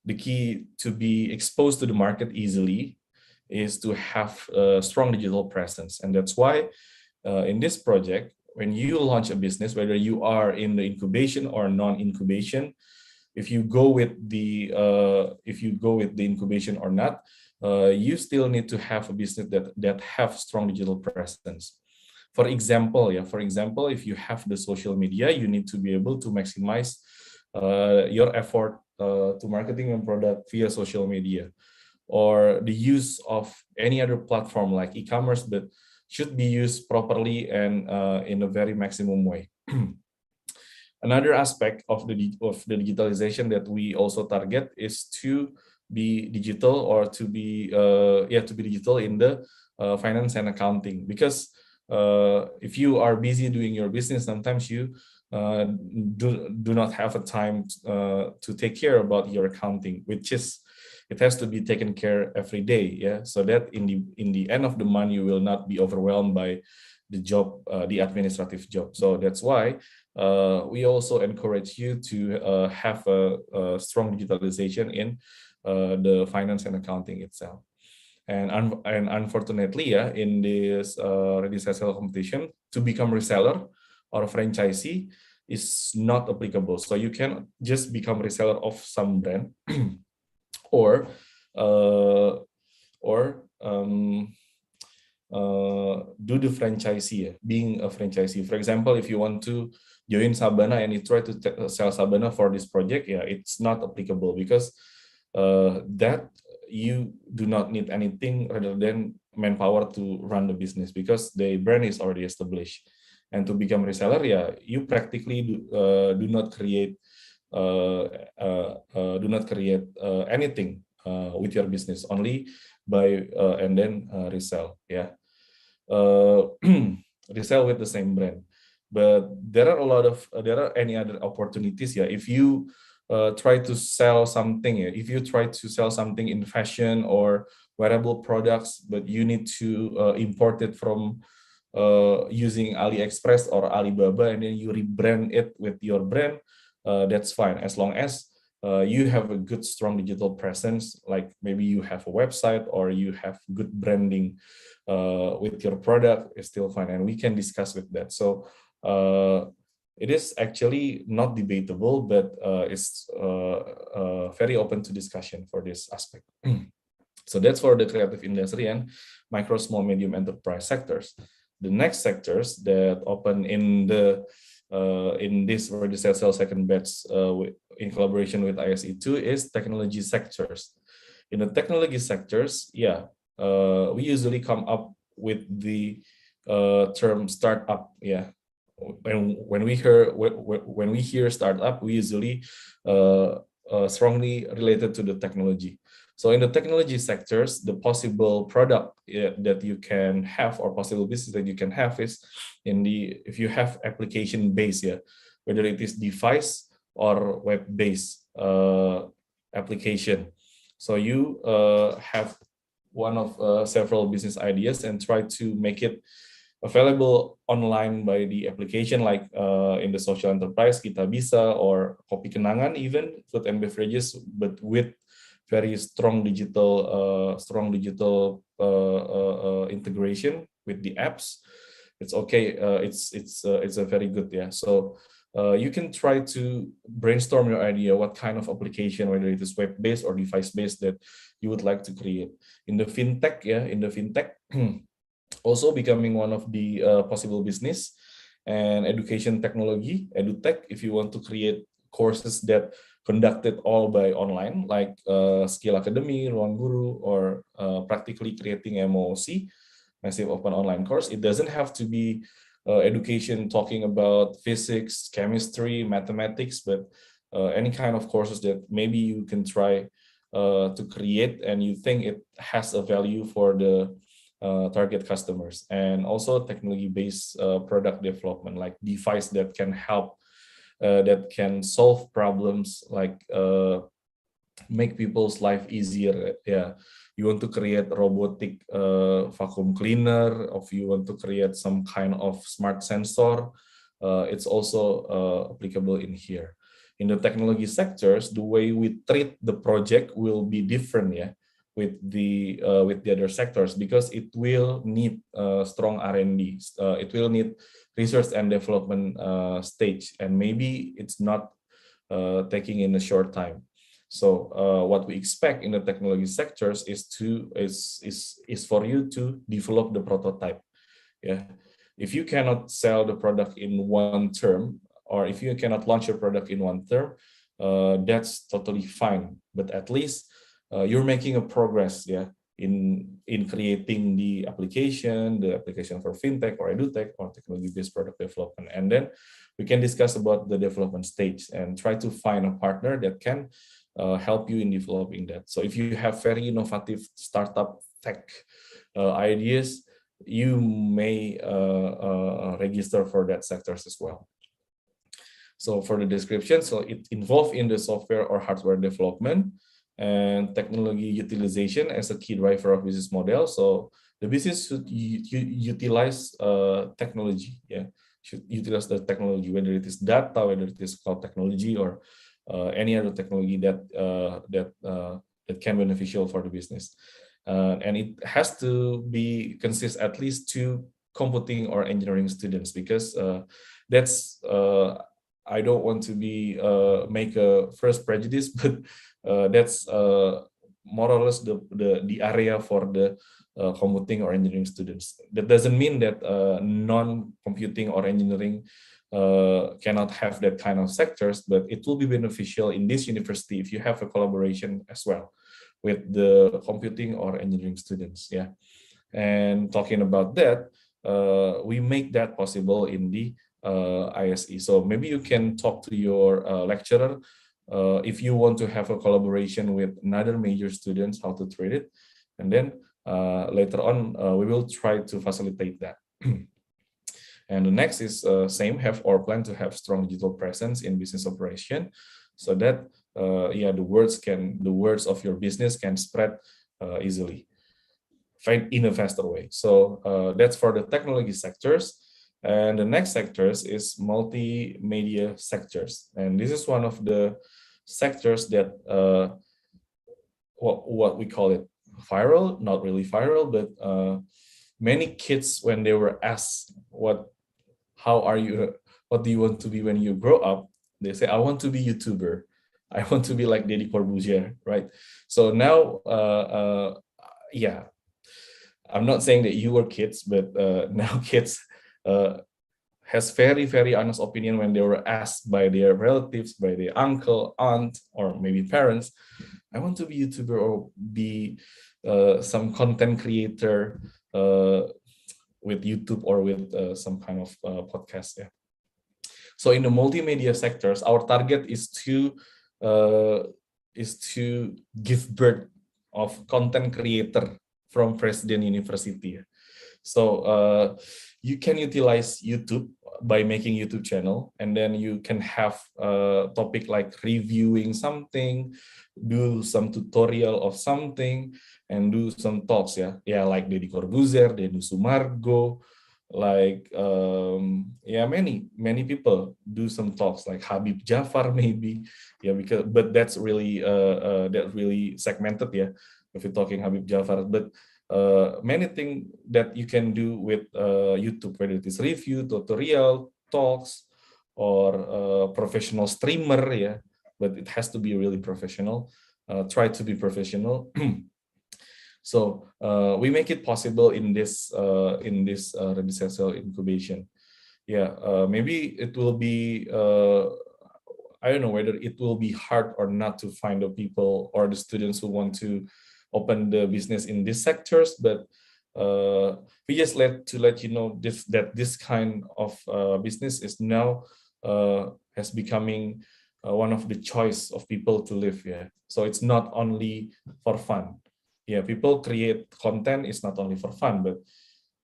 The key to be exposed to the market easily is to have a strong digital presence, and that's why in this project, when you launch a business, whether you are in the incubation or non-incubation, if you go with the incubation or not, you still need to have a business that have strong digital presence. For example, if you have the social media, you need to be able to maximize your effort to marketing and product via social media, or the use of any other platform like e-commerce, but should be used properly and in a very maximum way. Another aspect of the digitalization that we also target is to be digital, or to be digital in the finance and accounting, because if you are busy doing your business, sometimes you do not have a time to take care about your accounting, which is, it has to be taken care every day, yeah, so that in the end of the month you will not be overwhelmed by the job, the administrative job. So that's why we also encourage you to have a strong digitalization in the finance and accounting itself. And unfortunately, yeah, in this ready sale competition, to become reseller or a franchisee is not applicable. So you can just become reseller of some brand, or uh, do the franchisee, being a franchisee. For example, if you want to join Sabana and you try to sell Sabana for this project, yeah, it's not applicable, because that you do not need anything rather than manpower to run the business, because the brand is already established. And to become reseller, yeah, you practically do not create anything with your business, only buy and then resell, yeah. Resell with the same brand. But there are there are any other opportunities, yeah. If you try to sell something, yeah, if you try to sell something in fashion or wearable products, but you need to import it from using AliExpress or Alibaba, and then you rebrand it with your brand, that's fine, as long as you have a good, strong digital presence, like maybe you have a website or you have good branding with your product, is still fine, and we can discuss with that. So it is actually not debatable, but it's very open to discussion for this aspect. So that's for the creative industry and micro, small, medium enterprise sectors. The next sectors that open in this ready sale second batch in collaboration with ISE2 is technology sectors. In the technology sectors, yeah, we usually come up with the term startup. Yeah, when we hear startup, we usually strongly related to the technology. So in the technology sectors, the possible product that you can have, or possible business that you can have, is if you have application based, yeah, whether it is device or web based application. So you have one of several business ideas and try to make it available online by the application, like in the social enterprise, Kita Bisa, or Kopi Kenangan, even food and beverages, but with very strong digital integration with the apps. It's okay. It's a very good, yeah. So you can try to brainstorm your idea, what kind of application, whether it is web-based or device-based, that you would like to create. In the fintech, yeah, also becoming one of the possible business, and education technology, edutech, if you want to create courses that conducted all by online, like Skill Academy, Ruang Guru, or practically creating MOOC, massive open online course. It doesn't have to be education talking about physics, chemistry, mathematics, but any kind of courses that maybe you can try to create and you think it has a value for the target customers. And also technology-based product development, like device that can help, that can solve problems, like make people's life easier. Yeah, you want to create robotic vacuum cleaner, or if you want to create some kind of smart sensor, it's also applicable in here. In the technology sectors, the way we treat the project will be different, yeah, with the other sectors, because it will need strong R&D. It will need research and development stage, and maybe it's not taking in a short time. So what we expect in the technology sectors is for you to develop the prototype. Yeah, if you cannot sell the product in one term, or if you cannot launch your product in one term, that's totally fine. But at least you're making a progress. Yeah, in creating the application for fintech or edutech or technology-based product development. And then we can discuss about the development stage and try to find a partner that can help you in developing that. So if you have very innovative startup tech ideas, you may register for that sectors as well. So for the description, so it involved in the software or hardware development and technology utilization as a key driver of business model. So the business should utilize technology, should utilize the technology, whether it is data, whether it is cloud technology, or any other technology that can be beneficial for the business. And it has to consist at least 2 computing or engineering students, because that's I don't want to make a first prejudice, but that's more or less the area for the computing or engineering students. That doesn't mean that non-computing or engineering cannot have that kind of sectors, but it will be beneficial in this university if you have a collaboration as well with the computing or engineering students. Yeah, and talking about that, we make that possible in the ISE. So maybe you can talk to your lecturer if you want to have a collaboration with another major students, how to treat it, and then later on we will try to facilitate that. And the next is same, have or plan to have strong digital presence in business operation, so that the words of your business can spread easily, in a faster way. So that's for the technology sectors. And the next sectors is multimedia sectors, and this is one of the sectors that what we call it viral, not really viral, but many kids, when they were asked what do you want to be when you grow up, they say, I want to be YouTuber, I want to be like Deddy Corbuzier, right? So now I'm not saying that you were kids, but now kids has very, very honest opinion when they were asked by their relatives, by their uncle, aunt, or maybe parents, I want to be YouTuber or be some content creator with YouTube or with some kind of podcast. Yeah. So in the multimedia sectors, our target is to give birth of content creator from President University. So you can utilize YouTube by making YouTube channel, and then you can have a topic like reviewing something, do some tutorial of something, and do some talks, like Deddy Corbuzier, Deddy Sumargo, like many people do some talks, like Habib Jafar maybe, but that's really segmented, if you're talking Habib Jafar, but many things that you can do with YouTube, whether it is review, tutorial, talks, or professional streamer, but it has to be really professional. Try to be professional. So we make it possible in this residential incubation. Maybe it will be I don't know whether it will be hard or not to find the people or the students who want to open the business in these sectors, but we just let you know that this kind of business is now has becoming one of the choice of people to live. So it's not only for fun. People create content is not only for fun, but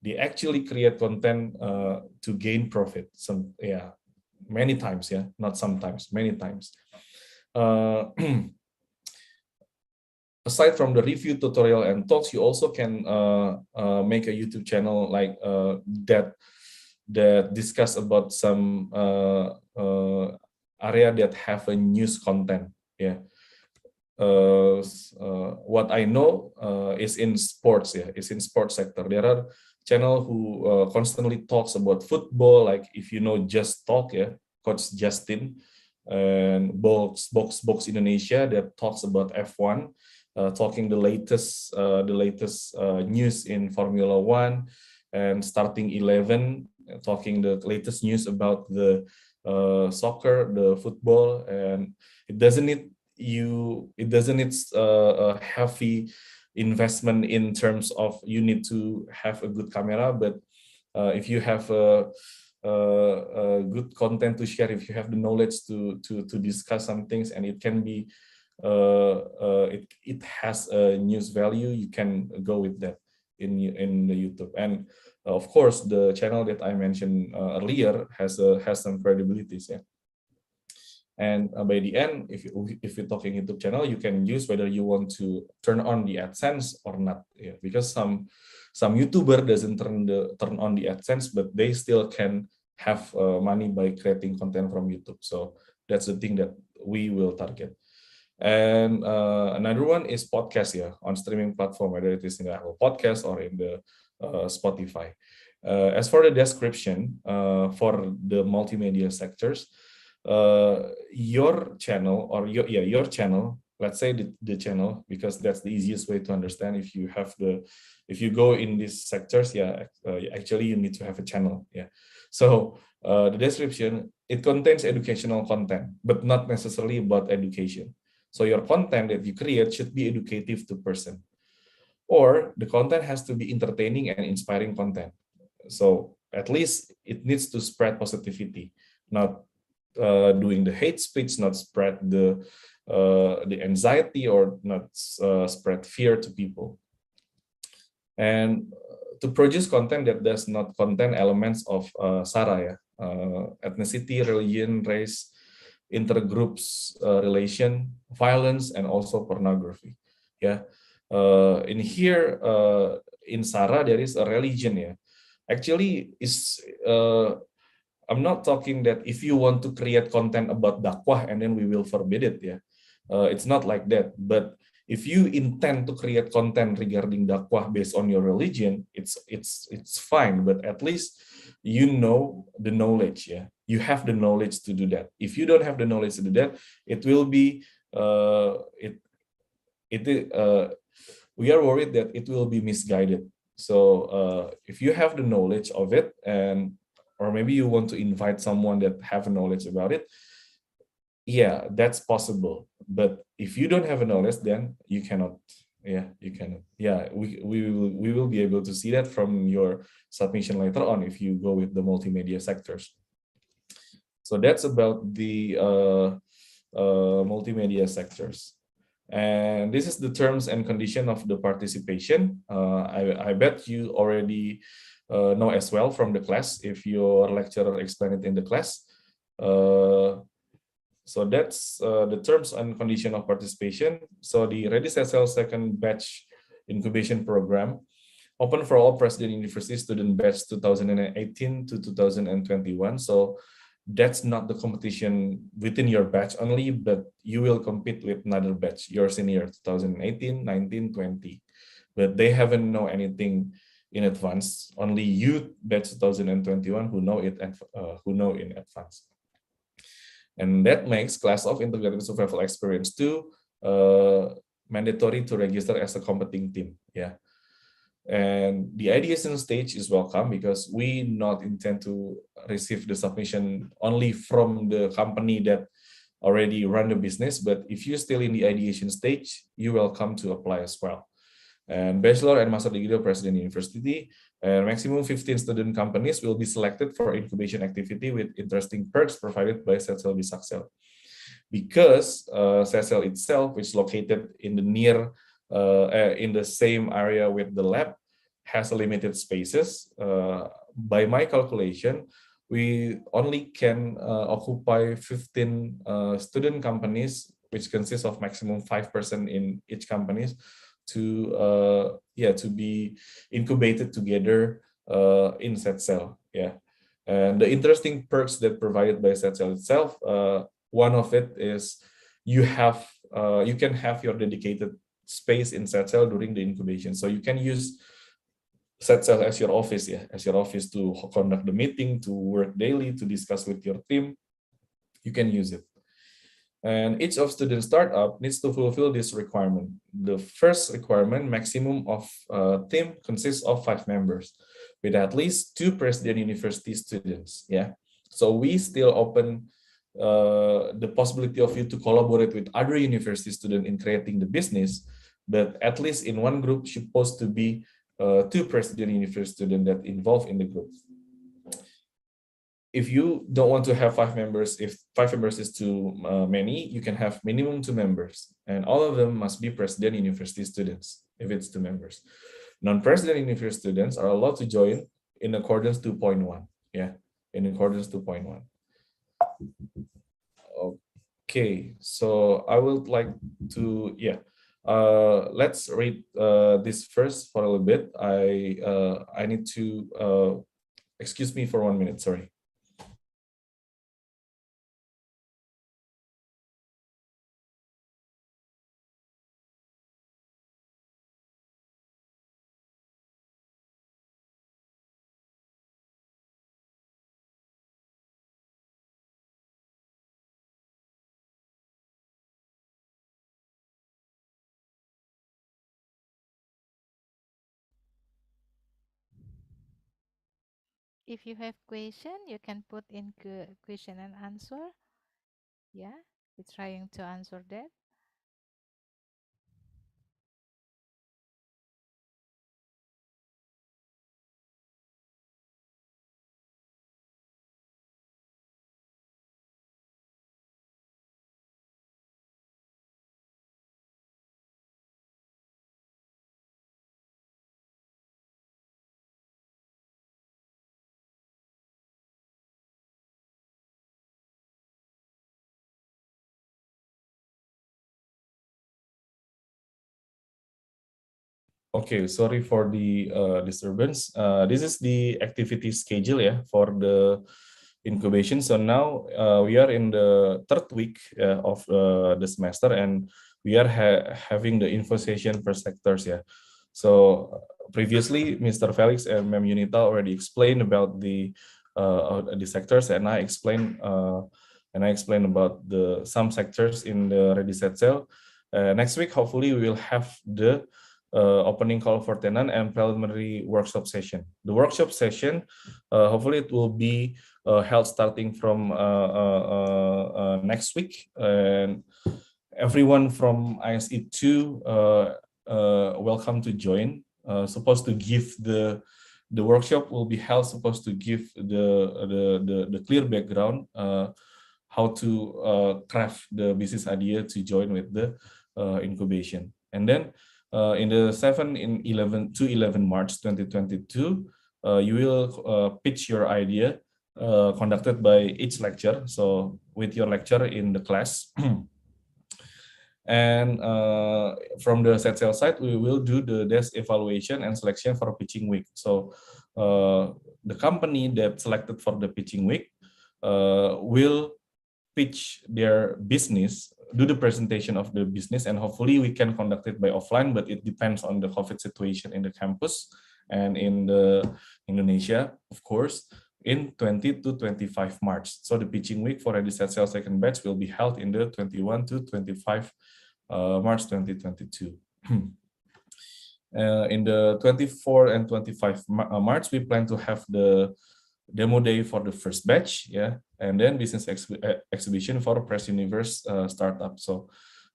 they actually create content to gain profit. Many times, not sometimes, many times. Aside from the review, tutorial, and talks, you also can make a YouTube channel like that discuss about some area that have a news content. What I know is in sports. Is in sports sector. There are channel who constantly talks about football, like if you know Just Talk, Coach Justin, and Box Indonesia that talks about F1. Talking the latest news in Formula One, and starting 11, talking the latest news about the soccer, the football, and it doesn't need a heavy investment in terms of you need to have a good camera, but if you have a good content to share, if you have the knowledge to discuss some things, and it can be it has a news value, you can go with that in the YouTube. And of course, the channel that I mentioned earlier has some credibilities, yeah. And by the end, if you're talking YouTube channel, you can use whether you want to turn on the AdSense or not, yeah. Because some YouTuber doesn't turn on the AdSense, but they still can have money by creating content from YouTube. So that's the thing that we will target. And another one is podcast, yeah, on streaming platform, whether it is in the Apple Podcast or in the Spotify. As for the description for the multimedia sectors, your channel or your channel, let's say the channel, because that's the easiest way to understand. If you go in these sectors, actually you need to have a channel, yeah. So the description, it contains educational content, but not necessarily about education. So your content that you create should be educative to person, or the content has to be entertaining and inspiring content. So at least it needs to spread positivity, not doing the hate speech, not spread the anxiety, or not spread fear to people. And to produce content that does not contain elements of SARA, ethnicity, religion, race, intergroups relation, violence, and also pornography. Yeah, in here in SARA there is a religion. Yeah, actually is I'm not talking that if you want to create content about dakwah and then we will forbid it. Yeah, it's not like that. But if you intend to create content regarding dakwah based on your religion, it's fine. But at least you know the knowledge. Yeah, you have the knowledge to do that. If you don't have the knowledge to do that, it will be we are worried that it will be misguided. So if you have the knowledge of it, and or maybe you want to invite someone that have knowledge about it, yeah, that's possible. But if you don't have a knowledge, then you cannot. Yeah, you cannot. Yeah, we will be able to see that from your submission later on if you go with the multimedia sectors. So that's about the multimedia sectors. And this is the terms and condition of the participation. I bet you already know as well from the class if your lecturer explained it in the class. So that's the terms and condition of participation. So the Ready Set-Sail second batch incubation program, open for all President University student batch 2018 to 2021. So that's not the competition within your batch only, but you will compete with another batch, your senior 2018, 19, 20. But they haven't know anything in advance. Only you batch 2021 who know it and who know in advance. And that makes class of integrated survival experience 2 mandatory to register as a competing team. Yeah. And the ideation stage is welcome because we not intend to receive the submission only from the company that already run the business, but if you're still in the ideation stage, you're welcome to apply as well. And bachelor and master degree of President University, and maximum 15 student companies will be selected for incubation activity with interesting perks provided by Set-Sail Bisaksel. Because Set-Sail itself, which is located in the in the same area with the lab, has a limited spaces. By my calculation, we only can occupy 15 student companies, which consists of maximum 5% in each companies, to be incubated together in Set-Sail. Yeah, and the interesting perks that provided by Set-Sail itself, one of it is you can have your dedicated space in Set-Sail during the incubation. So you can use Set-Sail as your office, to conduct the meeting, to work daily, to discuss with your team. You can use it. And each of student startup needs to fulfill this requirement. The first requirement, maximum of team consists of 5 members with at least 2 President University students. Yeah. So we still open the possibility of you to collaborate with other university students in creating the business, but at least in one group supposed to be 2 President University students that involved in the group. If you don't want to have 5 members, if 5 members is too many, you can have minimum 2 members, and all of them must be President University students if it's 2 members. Non-President University students are allowed to join in accordance 2.1. Yeah, in accordance 2.1. Okay, so I would like to, let's read this first for a little bit. I need to, excuse me for 1 minute, sorry. If you have question, you can put in question and answer. Yeah, we're trying to answer that. Okay, sorry for the disturbance. This is the activity schedule, yeah, for the incubation. So now we are in the 3rd week of the semester, and we are having the info session per sectors, yeah. So previously, Mr. Felix and Ma'am Unita already explained about the sectors, and I explained about the some sectors in the ready set cell. Next week, hopefully, we will have the opening call for tenant and preliminary workshop session. The workshop session, hopefully it will be held starting from next week, and everyone from ISE2 welcome to join. Supposed to give the workshop will be held, supposed to give the clear background how to craft the business idea to join with the incubation. And then in the 11 March 2022, you will pitch your idea conducted by each lecture. So with your lecture in the class. And from the set sale side, we will do the desk evaluation and selection for pitching week. So the company that selected for the pitching week will pitch their business, do the presentation of the business, and hopefully we can conduct it by offline, but it depends on the COVID situation in the campus and in the Indonesia, of course, in 20 to 25 March. So the pitching week for ready set sale second batch will be held in the 21 to 25 March 2022. In the 24 and 25 March, we plan to have the demo day for the first batch, yeah, and then business exhibition for Press Universe startup. So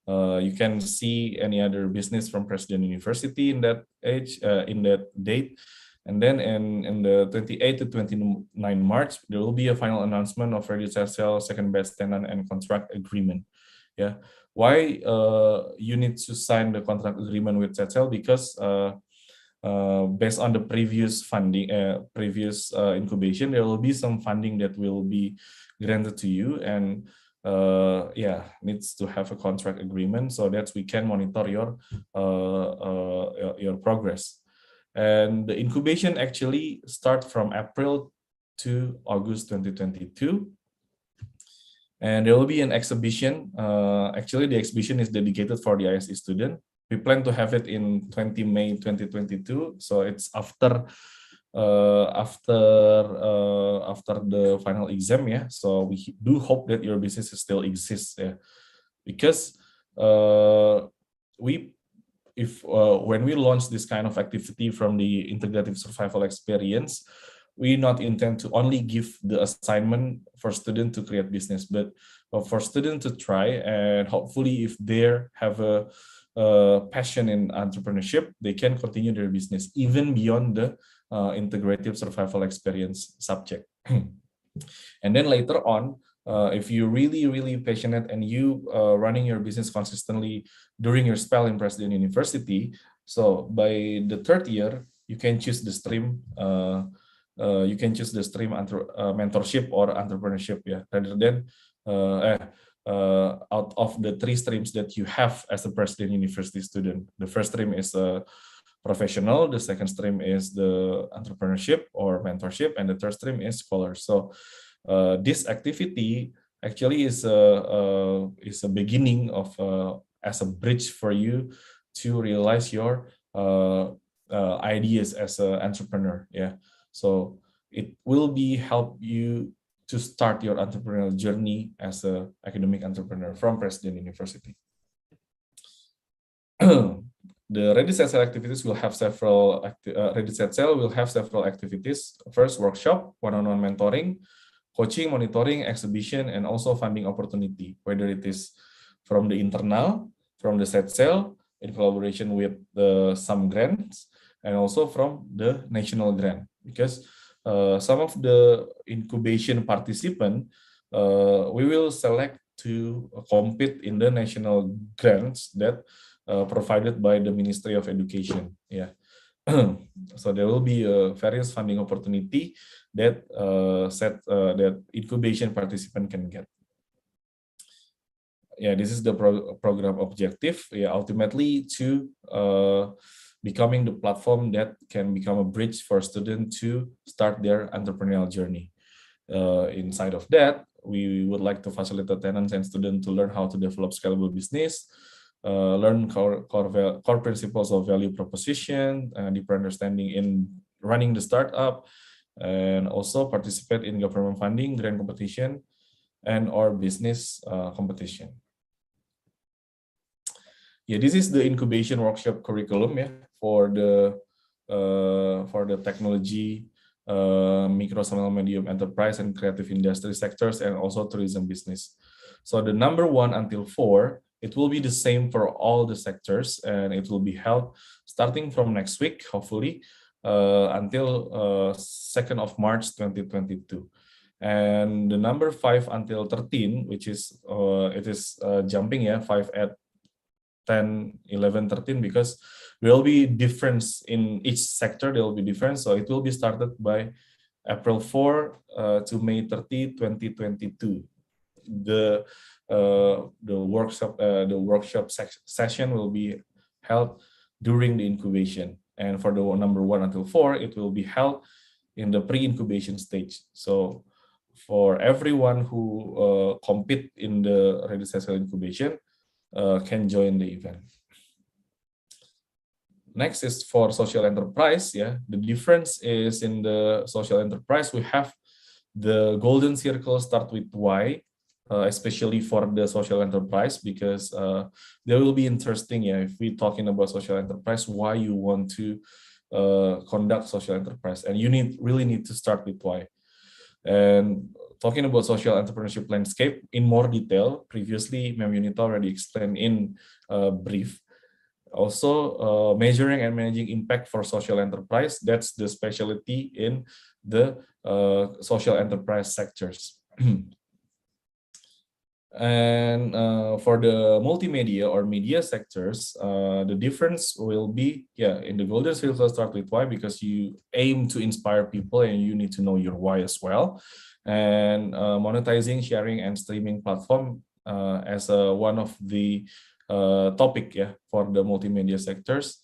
you can see any other business from President University in that in that date. And then in the 28 to 29 March, there will be a final announcement of ready to sell second batch tenant and contract agreement. Yeah, why you need to sign the contract agreement with Setcell? Because based on the previous funding, previous incubation, there will be some funding that will be granted to you, and needs to have a contract agreement so that we can monitor your progress. And the incubation actually start from April to August 2022. And there will be an exhibition. Actually, the exhibition is dedicated for the ISE student. We plan to have it in 20 May 2022. So it's after the final exam, yeah. So we do hope that your business still exists, yeah. Because when we launch this kind of activity from the integrative survival experience, we not intend to only give the assignment for student to create business, but for student to try, and hopefully if they have a passion in entrepreneurship, they can continue their business even beyond the integrative survival experience subject. And then later on, if you're really passionate and you running your business consistently during your spell in President University, so by the third year, you can choose the stream. Mentorship or entrepreneurship, yeah, rather than out of the three streams that you have as a President University student. The first stream is professional, the second stream is the entrepreneurship or mentorship, and the third stream is scholars. So this activity actually is a beginning of as a bridge for you to realize your ideas as an entrepreneur. Yeah, so it will be help you to start your entrepreneurial journey as a academic entrepreneur from President University. The Ready Set Sail activities will have several. Ready Set Sail will have several activities. First, workshop, one-on-one mentoring, coaching, monitoring, exhibition, and also funding opportunity, whether it is from the internal, from the Set Sail, in collaboration with some grants, and also from the national grant. Because some of the incubation participant, we will select to compete in the national grants that provided by the Ministry of Education. Yeah. So there will be various funding opportunity that that incubation participant can get. Yeah, this is the program objective. Yeah, ultimately to becoming the platform that can become a bridge for students to start their entrepreneurial journey. Inside of that, we would like to facilitate tenants and students to learn how to develop scalable business, learn core principles of value proposition, deeper understanding in running the startup, and also participate in government funding, grant competition, and or business competition. Yeah, this is the incubation workshop curriculum, yeah, for the technology, micro, small, medium enterprise and creative industry sectors, and also tourism business. So the number 1 until 4, it will be the same for all the sectors, and it will be held starting from next week, hopefully, until 2nd of March 2022. And the number 5 until 13, which is it is jumping, yeah, 5 at 10, 11, 13, because there will be difference in each sector. There will be difference, so it will be started by April 4 to May 30, 2022. The workshop session will be held during the incubation, and for the number 1 until 4, it will be held in the pre-incubation stage. So for everyone who compete in the Ready Set Sail incubation, can join the event. Next is for social enterprise. Yeah, the difference is in the social enterprise, we have the golden circle start with Y, especially for the social enterprise, because they will be interesting. Yeah, if we're talking about social enterprise, why you want to conduct social enterprise, and you really need to start with Y. And talking about social entrepreneurship landscape in more detail, previously Ma'am Yunita already explained in brief. Also, measuring and managing impact for social enterprise, that's the specialty in the social enterprise sectors. And for the multimedia or media sectors, the difference will be, yeah, in the golden circle start with why, because you aim to inspire people and you need to know your why as well. And monetizing, sharing, and streaming platform as one of the topic, yeah, for the multimedia sectors.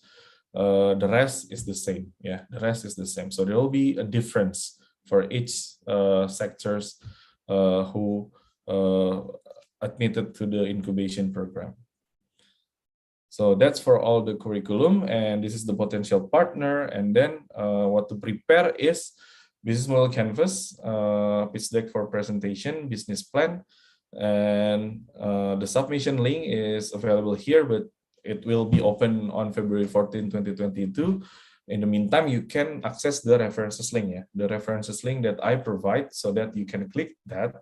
The rest is the same. Yeah, the rest is the same. So there will be a difference for each sectors who admitted to the incubation program. So that's for all the curriculum, and this is the potential partner. And then what to prepare is business model canvas, pitch deck for presentation, business plan, and the submission link is available here, but it will be open on February 14, 2022. In the meantime, you can access the references link, yeah, the references link that I provide, so that you can click that.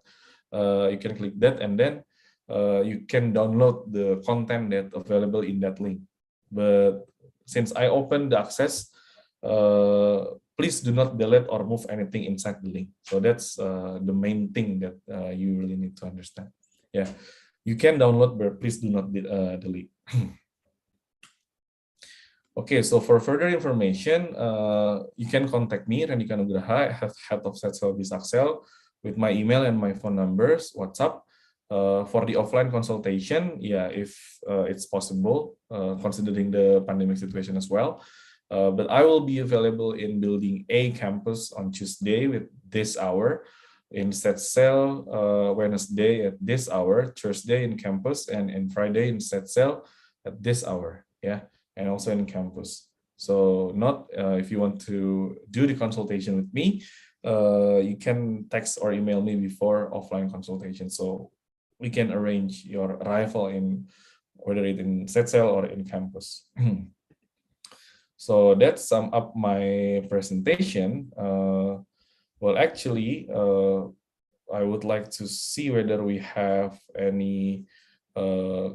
And then you can download the content that available in that link. But since I opened the access, please do not delete or move anything inside the link. So that's the main thing that you really need to understand. Yeah, you can download, but please do not delete. Okay, so for further information, you can contact me, Randy Kanugraha, head of Set Service Axel, with my email and my phone numbers, WhatsApp. For the offline consultation, yeah, if it's possible, considering the pandemic situation as well. But I will be available in Building A campus on Tuesday with this hour, in Setcell Wednesday at this hour, Thursday in campus, and Friday in Setcell at this hour. Yeah, and also in campus. So not if you want to do the consultation with me, you can text or email me before offline consultation. So we can arrange your arrival in whether it in Setcell or in campus. So that sum up my presentation. Well, actually, I would like to see whether we have any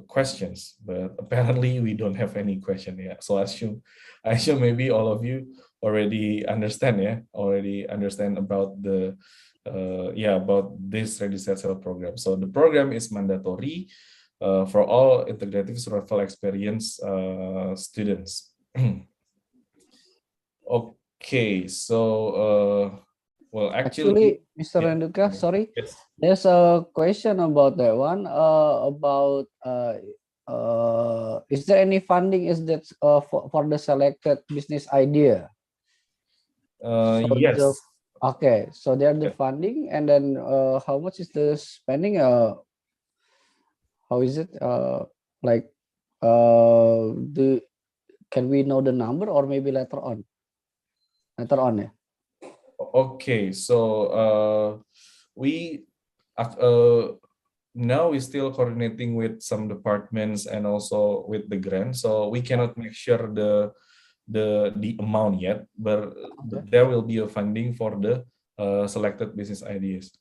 questions, but apparently we don't have any question yet. So I assume maybe all of you already understand, already understand about the about this Ready Set Sail program. So the program is mandatory for all integrative survival experience students. Okay, so well, actually, Mr. Renduka, sorry, yes. there's a question about that one. Is there any funding? Is that for the selected business idea? Yes. Okay, so they are the funding, and then how much is the spending? How is it? Like, can we know the number, or maybe later on? Later on, yeah. Okay, so we now we're still coordinating with some departments and also with the grant, so we cannot make sure the amount yet, but there will be a funding for the selected business ideas.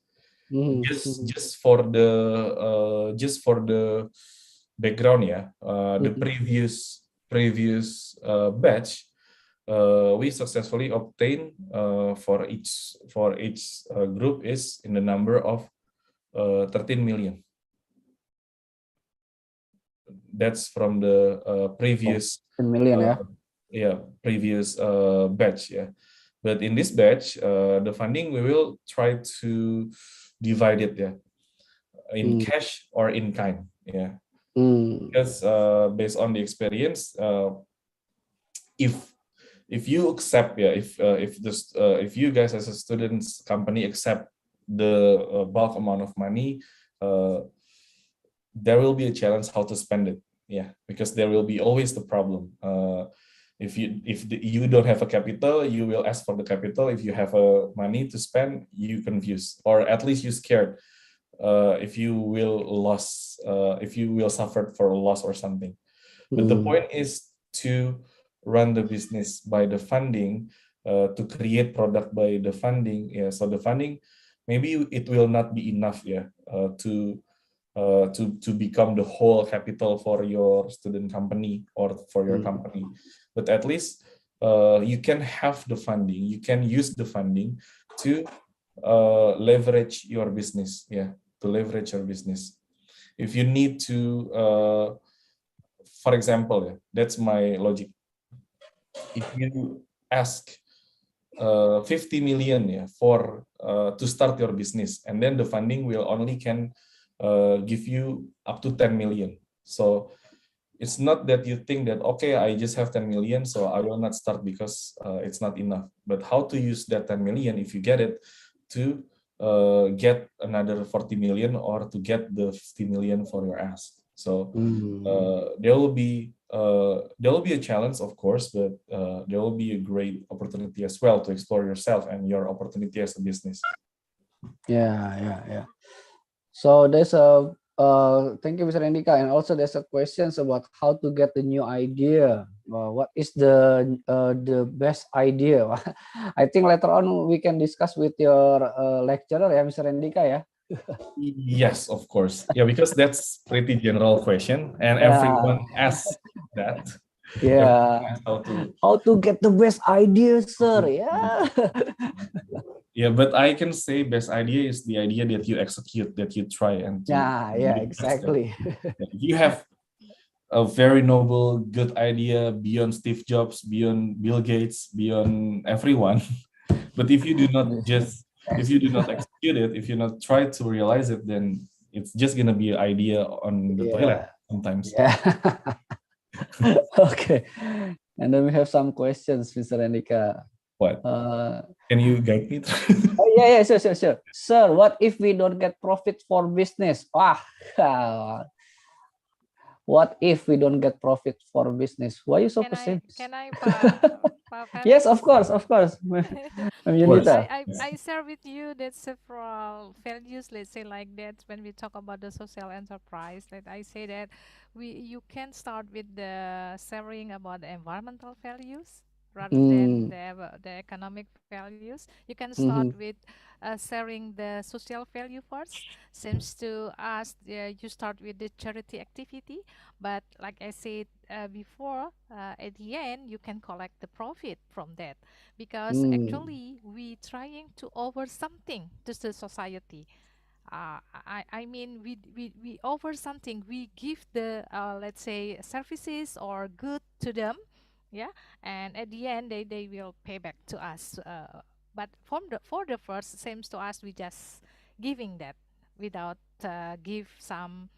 Just for the background, the previous batch, we successfully obtained for each group is in the number of 13 million. That's from the previous 10 million, previous batch, But in this batch, the funding we will try to divide it, in cash or in kind, because based on the experience, if you accept, if you guys as a students company accept the bulk amount of money, there will be a challenge how to spend it, because there will be always the problem. If you don't have a capital, you will ask for the capital. If you have money to spend, you confused, or at least you scared if you will suffer for a loss or something. But the point is to run the business by the funding, to create product by the funding. So the funding, maybe it will not be enough, to become the whole capital for your student company or for your company. But at least you can have the funding, you can use the funding to leverage your business, to leverage your business. If you need to, for example, that's my logic. If you ask 50 million for to start your business, and then the funding will only can give you up to 10 million. So it's not that you think that, okay, I just have 10 million, so I will not start because it's not enough. But how to use that 10 million, if you get it, to get another 40 million or to get the 50 million for your ask. So there will be a challenge, of course, but there will be a great opportunity as well to explore yourself and your opportunity as a business. Yeah. So there's a thank you, Mr. Andika, and also there's a questions about how to get the new idea. What is the best idea? I think later on we can discuss with your lecturer, Mr. Andika, Yes, of course. Yeah, because that's pretty general question, and Yeah, everyone asks that. yeah. Everyone asks How to get the best ideas, how sir? to. Yeah. Yeah, but I can say best idea is the idea that you execute, that you try and to Yeah, yeah, you test that. exactly. If you have a very noble, good idea beyond Steve Jobs, beyond Bill Gates, beyond everyone, but if you do not execute it, if you not try to realize it, then it's just gonna be an idea on the toilet Yeah, sometimes. yeah. Okay. And then we have some questions, Mr. Andika. What? Uh, Can you guide me through? oh, yeah, sure, sure, sure. Sir, what if we don't get profit for business? Wah, what if we don't get profit for business? Why are you so pessimistic? Can I Yes, of Felix? course, of course. Ma'am Of course. Yunita. Yes. I share with you that several values, let's say like that, when we talk about the social enterprise, that I say that you can start with the sharing about the environmental values rather than Mm, the economic values. You can start mhm, with sharing the social value first. Seems to us, you start with the charity activity, but like I said before, at the end you can collect the profit from that, because mm, actually we trying to offer something to the society. I mean, we offer something, we give the let's say services or good to them, yeah, and at the end they will pay back to us. But from the for the first, seems to us we just giving that without give some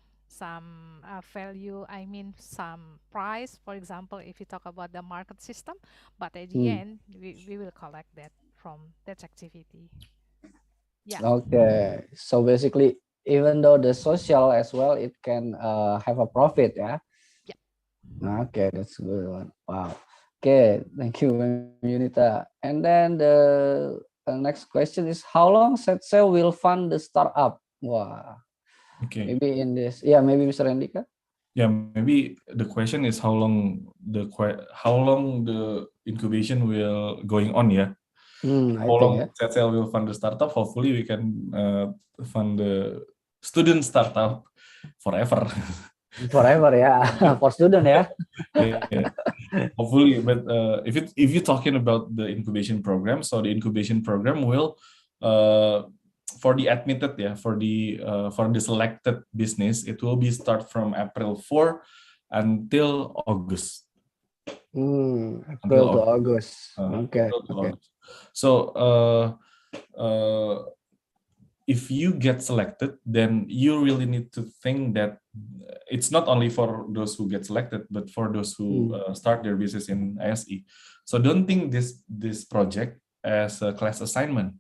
value, I mean some price, for example, if you talk about the market system, but at the mm. end we will collect that from that activity. Yeah. Okay. So basically, even though the social as well, it can have a profit, yeah. Yeah. Okay, that's a good one. Wow. Okay, thank you, Ma'am Yunita. And then the next question is, how long Setse will fund the startup? Wow. Okay. Maybe in this, yeah, maybe Mr. Andika. Yeah, maybe the question is how long the incubation will going on, yeah? I How think, long yeah. Setzel will fund the startup? Hopefully we can fund the student startup forever. Forever, yeah. For student, yeah. Yeah. Hopefully, but if you're talking about the incubation program, so the incubation program will uh, for the admitted, yeah, for the selected business, it will be start from April 4 until August. April Until to August. August. Okay, April to okay. August. So if you get selected, then you really need to think that it's not only for those who get selected, but for those who start their business in ISE. So don't think this project as a class assignment.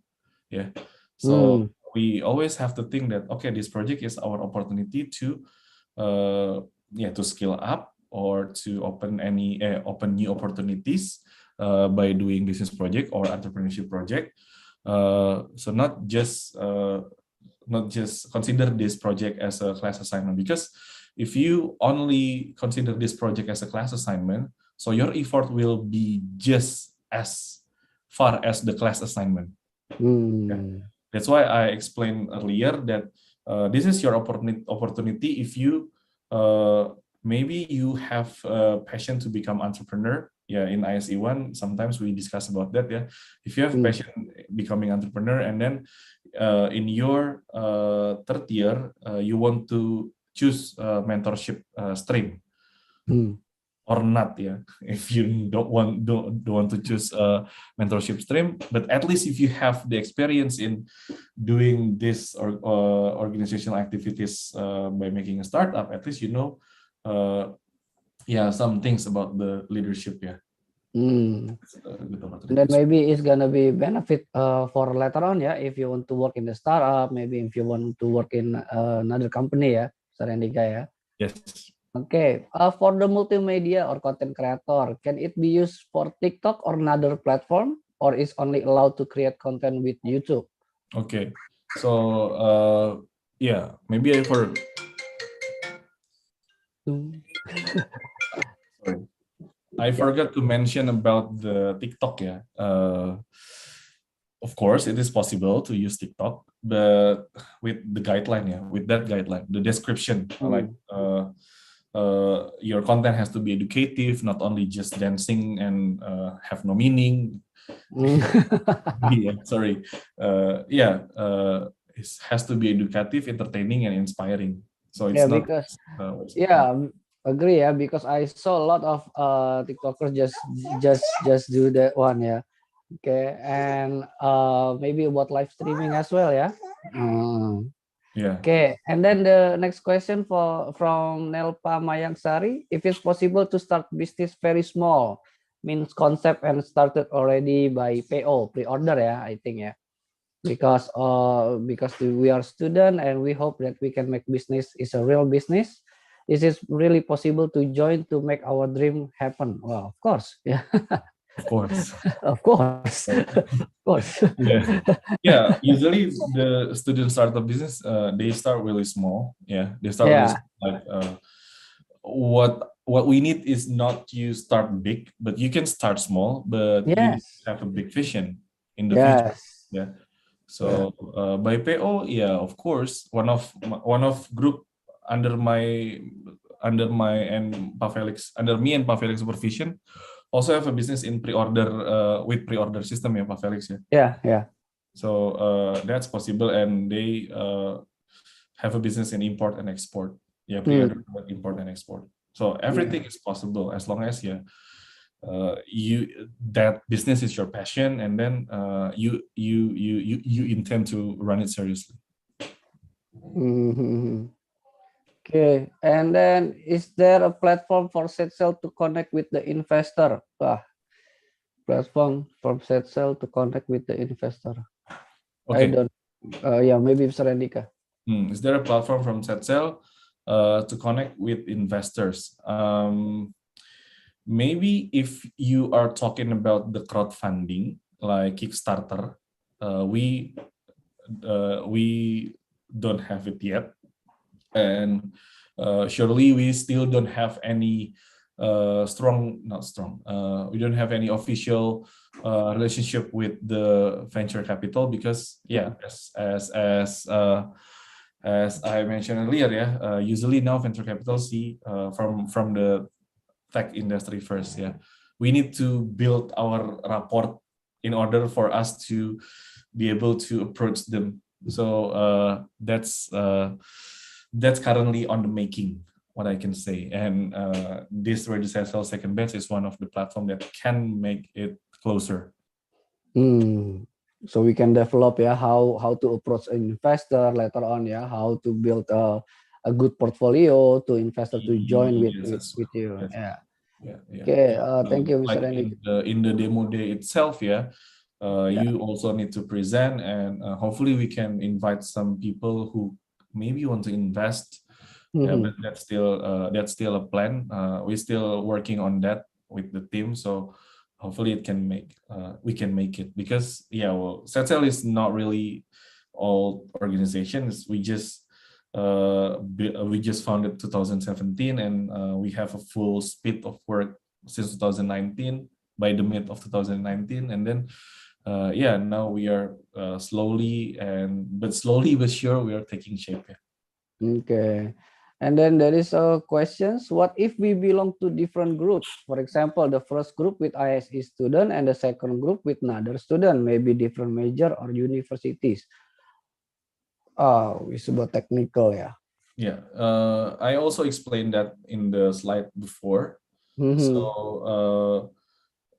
Yeah. So we always have to think that, okay, this project is our opportunity to to scale up or to open new opportunities by doing business project or entrepreneurship project. So not just consider this project as a class assignment, because if you only consider this project as a class assignment, so your effort will be just as far as the class assignment. Yeah. That's why I explained earlier that this is your opportunity if you maybe you have a passion to become entrepreneur. Yeah, in ISE1 sometimes we discuss about that. Yeah, if you have passion becoming entrepreneur, and then in your third year you want to choose mentorship stream or not, yeah, if you don't want to choose a mentorship stream, but at least if you have the experience in doing this or organizational activities by making a startup, at least you know some things about the leadership. Yeah. And then maybe it's gonna be benefit for later on, yeah. If you want to work in the startup, maybe if you want to work in another company, yeah, Sarandika, yeah. Yes. Okay, for the multimedia or content creator, can it be used for TikTok or another platform, or is only allowed to create content with YouTube? Okay, so maybe sorry, I Yeah. forgot to mention about the TikTok. Yeah, of course, it is possible to use TikTok. but with the guideline, with that guideline, the description, like your content has to be educative, not only just dancing and have no meaning. Sorry. It has to be educative, entertaining, and inspiring. So it's not. Because agree, because I saw a lot of TikTokers just do that one, Okay, and maybe about live streaming as well, Okay, and then the next question from Nelpa Mayangsari, if it's possible to start business very small, means concept and started already by PO, pre-order, I think, because we are student and we hope that we can make business is a real business. Is it really possible to join to make our dream happen? Well, of course, Of course. Of course. Of course. Usually the students start a business, they start really small. They start really small, like what we need is not you start big, but you can start small, but you need to have a big vision in the future. So by PO, of course, one of group under me and Pak Felix supervision also have a business in pre-order with pre-order system, Pak Felix, So that's possible, and they have a business in import and export. Pre-order import and export. So everything is possible as long as that business is your passion, and then you intend to run it seriously. Okay, and then is there a platform for Setcell to connect with the investor? Platform for Setcell to connect with the investor. Okay. I don't. Maybe Mr. Andika. Is there a platform from Setcell to connect with investors? Maybe if you are talking about the crowdfunding like Kickstarter, we don't have it yet, and surely we still don't have any we don't have any official relationship with the venture capital, because as I mentioned earlier, usually now venture capital see from the tech industry first. We need to build our rapport in order for us to be able to approach them. So that's currently on the making, what I can say. And this Register Cell Second Batch is one of the platform that can make it closer. So we can develop how to approach an investor later on, how to build a good portfolio to investor to join with you. Okay, thank you, Mr. Randy. In the demo day itself, you also need to present, and hopefully we can invite some people who maybe want to invest. But that's still a plan. We're still working on that with the team, so hopefully we can make it, because Setcell is not really all organizations. We just founded 2017, and we have a full speed of work since 2019, by the mid of 2019, and then now we are slowly but sure we are taking shape. Okay. And then there is a questions. What if we belong to different groups? For example, the first group with ISE student and the second group with another student, maybe different major or universities. It's about technical, I also explained that in the slide before. So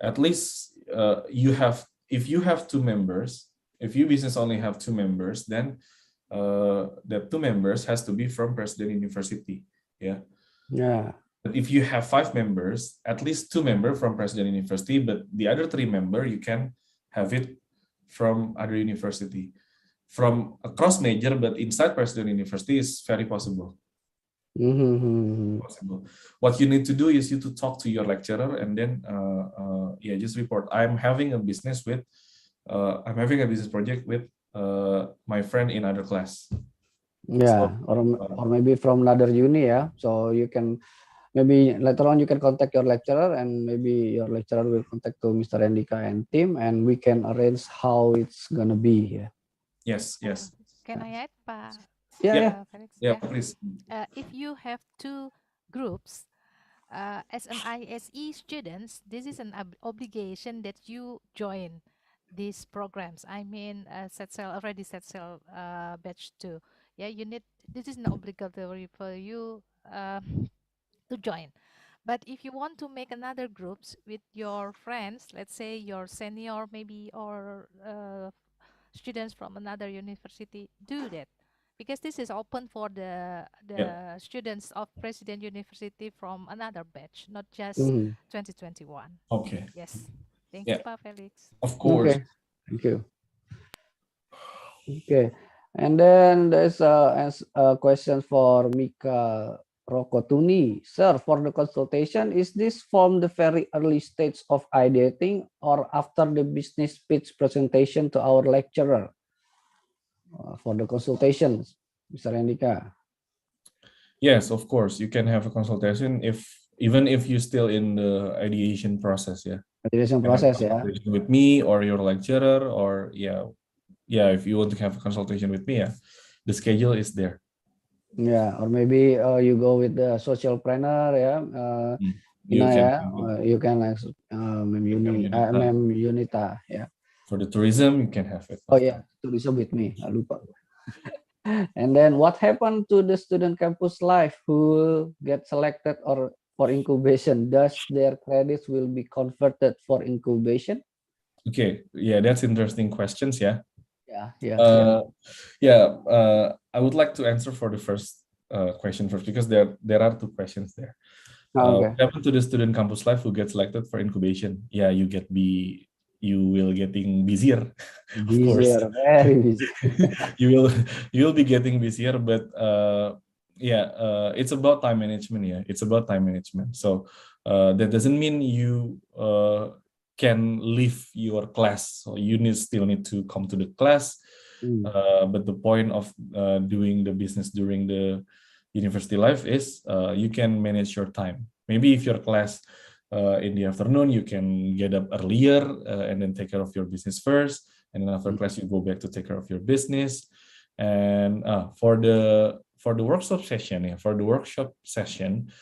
at least if you have two members, if your business only have two members, then the two members has to be from President University. But if you have 5 members, at least 2 members from President University, but the other 3 members you can have it from other university. From across major, but inside President University is very possible. Possible. What you need to do is you to talk to your lecturer, and then just report. I'm having a business project with my friend in other class. Or maybe from another uni, so you can maybe later on you can contact your lecturer, and maybe your lecturer will contact to Mr. Andika and team, and we can arrange how it's gonna be. Yes. Can I add, Pa? Yeah, Yeah, yeah. Felix? yeah, Yeah. please. If you have two groups, as an ISE students, this is an obligation that you join these programs. I mean, set sail already set sail batch 2. Yeah, you need, this is not obligatory for you to join. But if you want to make another groups with your friends, let's say your senior maybe, or students from another university, do that, because this is open for Yeah. the students of President University from another batch, not just Mhm. 2021. Okay. Yes. Thank you, Yeah, Pa Felix. of course. Okay, thank you. Okay, and then there's a question for Mika Rokotuni. Sir, for the consultation, is this from the very early stage of ideating or after the business pitch presentation to our lecturer? For the consultations, Mr. Andika. Yes, of course. You can have a consultation if even if you're still in the ideation process. Yeah, Validation you can have a process ya. consultation with me or your lecturer, or yeah. If you want to have a consultation with me, yeah, the schedule is there. Yeah, or maybe you go with the social planner ya, You Ina can ya, have it. you can like Unita. Mem Unita ya. For the tourism, you can have it. Oh Of ya, course. tourism with me, lupa. And then what happened to the student campus life who get selected or for incubation? Does their credits will be converted for incubation? Okay, yeah, that's interesting questions. Yeah, Yeah, yeah, yeah. uh, yeah. I would like to answer for the first question first, because there are two questions there. Okay. What happened to the student campus life who get selected for incubation? Yeah, you will getting busier, of Busy, course. very busy. you will you will be getting busier, but yeah, it's about time management. Yeah, it's about time management. So that doesn't mean you can leave your class. So you still need to come to the class. Hmm. But the point of doing the business during the university life is you can manage your time. Maybe if your class in the afternoon, you can get up earlier and then take care of your business first, and then after class you go back to take care of your business. And for the workshop session, yeah, for the workshop session,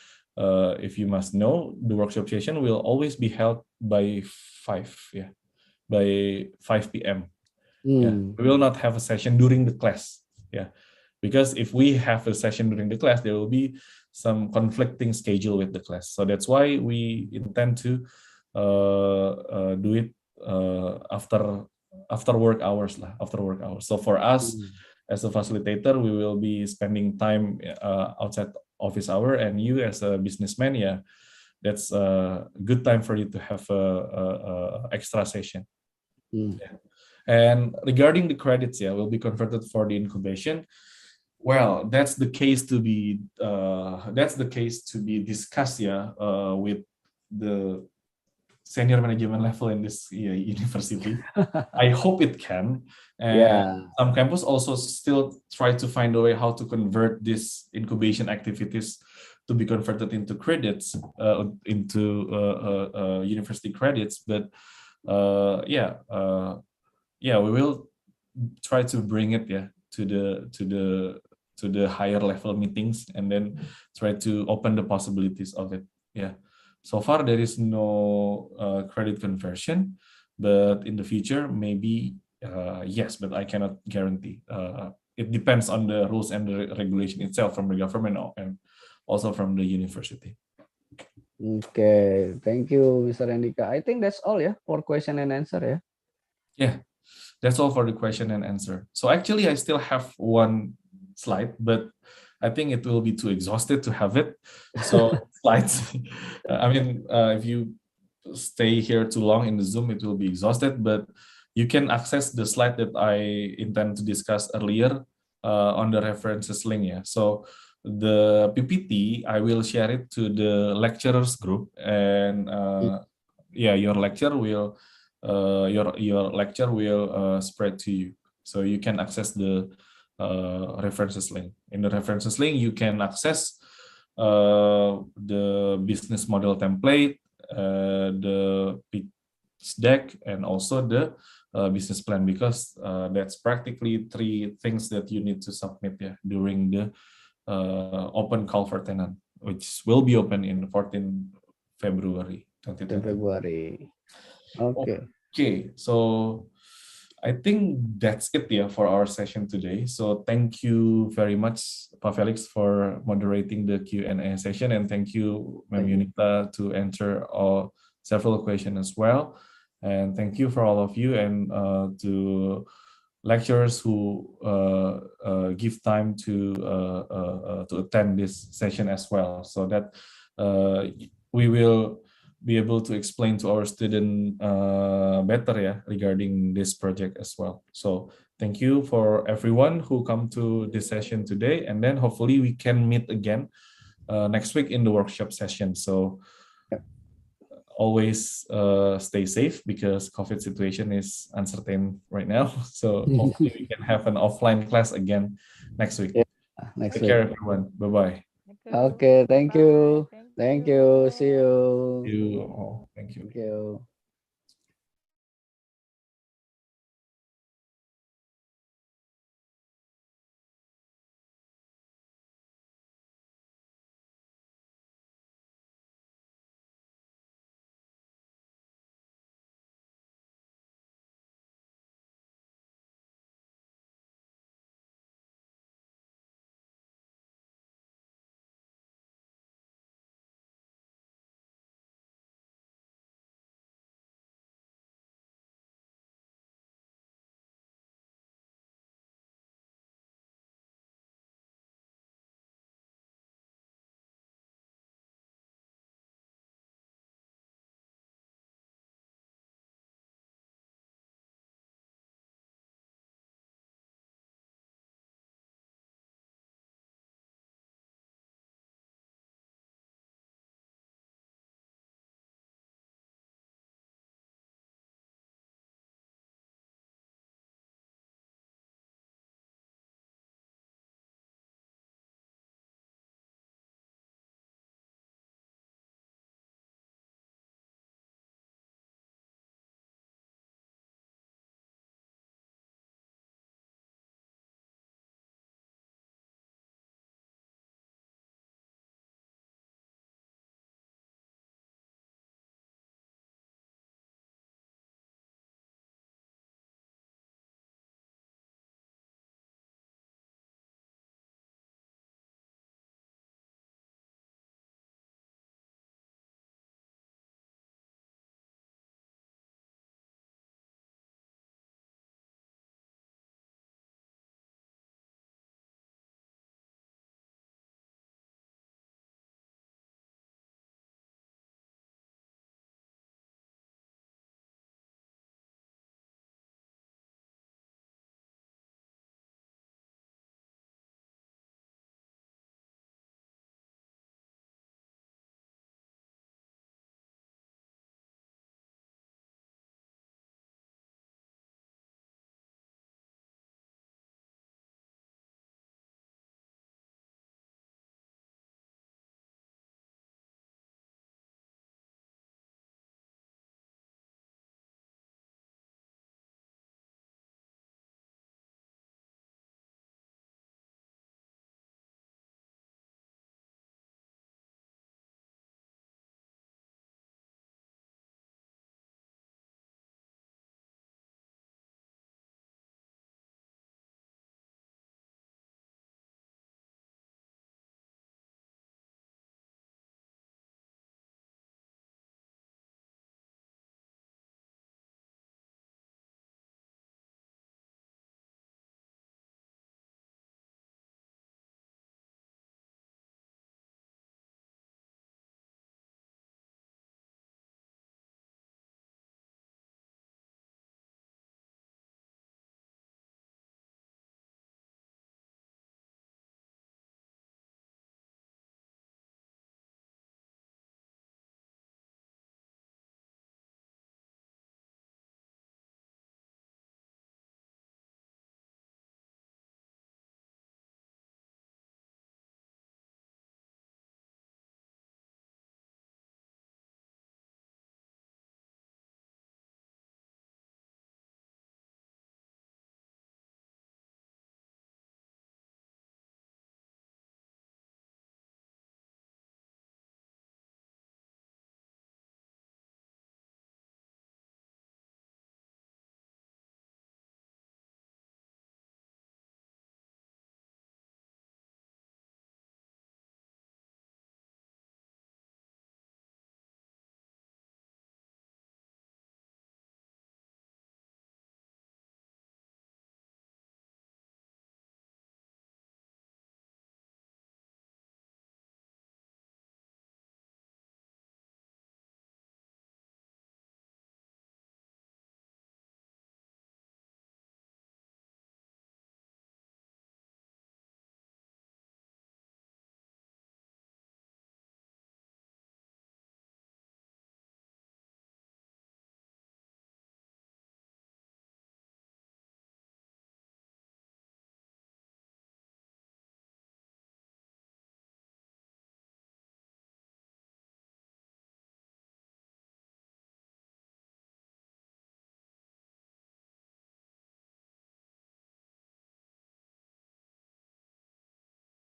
if you must know, the workshop session will always be held by 5, yeah, by 5 p.m. Yeah, Hmm. we will not have a session during the class. Yeah, because if we have a session during the class, there will be some conflicting schedule with the class. So that's why we intend to do it after work hours lah, after work hours. So for us Hmm. as a facilitator, we will be spending time outside office hour, and you as a businessman, yeah, that's a good time for you to have a extra session. Hmm. And regarding the credits, yeah, will be converted for the incubation. Well, that's the case to be discussed, yeah, with the senior management level in this, yeah, university. I hope it can. And Yeah. some campus also still try to find a way how to convert these incubation activities to be converted into credits, into university credits. But yeah, we will try to bring it, yeah, to the higher level meetings, and then try to open the possibilities of it. Yeah, so far there is no credit conversion, but in the future maybe yes, but I cannot guarantee. It depends on the rules and the regulation itself from the government, and also from the university. Okay, thank you, Mr. Andika. I think that's all ya for question and answer ya. Yeah, that's all for the question and answer. So actually, I still have one slide, but I think it will be too exhausted to have it. So slides, I mean, if you stay here too long in the Zoom, it will be exhausted, but you can access the slide that I intend to discuss earlier on the references link. Yeah. So the PPT, I will share it to the lecturers group, and yeah, your lecture will spread to you, so you can access the references link. In the references link, you can access the business model template, the deck and also the business plan, because that's practically three things that you need to submit, yeah, during the open call for tenant, which will be open in 14 February 10 2020. February. Okay. Okay, so I think that's it, yeah, for our session today. So thank you very much, Pak Felix, for moderating the Q&A session, and thank you, Ma'am Thank you. Yunita, to answer all several questions as well. And thank you for all of you, and to lecturers who give time to attend this session as well, so that we will be able to explain to our student better, yeah, regarding this project as well. So thank you for everyone who come to this session today, and then hopefully we can meet again next week in the workshop session. So Yep. always stay safe, because COVID situation is uncertain right now. So hopefully we can have an offline class again next week. Yeah, next Take week. care, everyone. Bye bye. Thank you. Okay, thank Bye. you. Thank Thank you. See you. you. You all. Thank you. Thank you.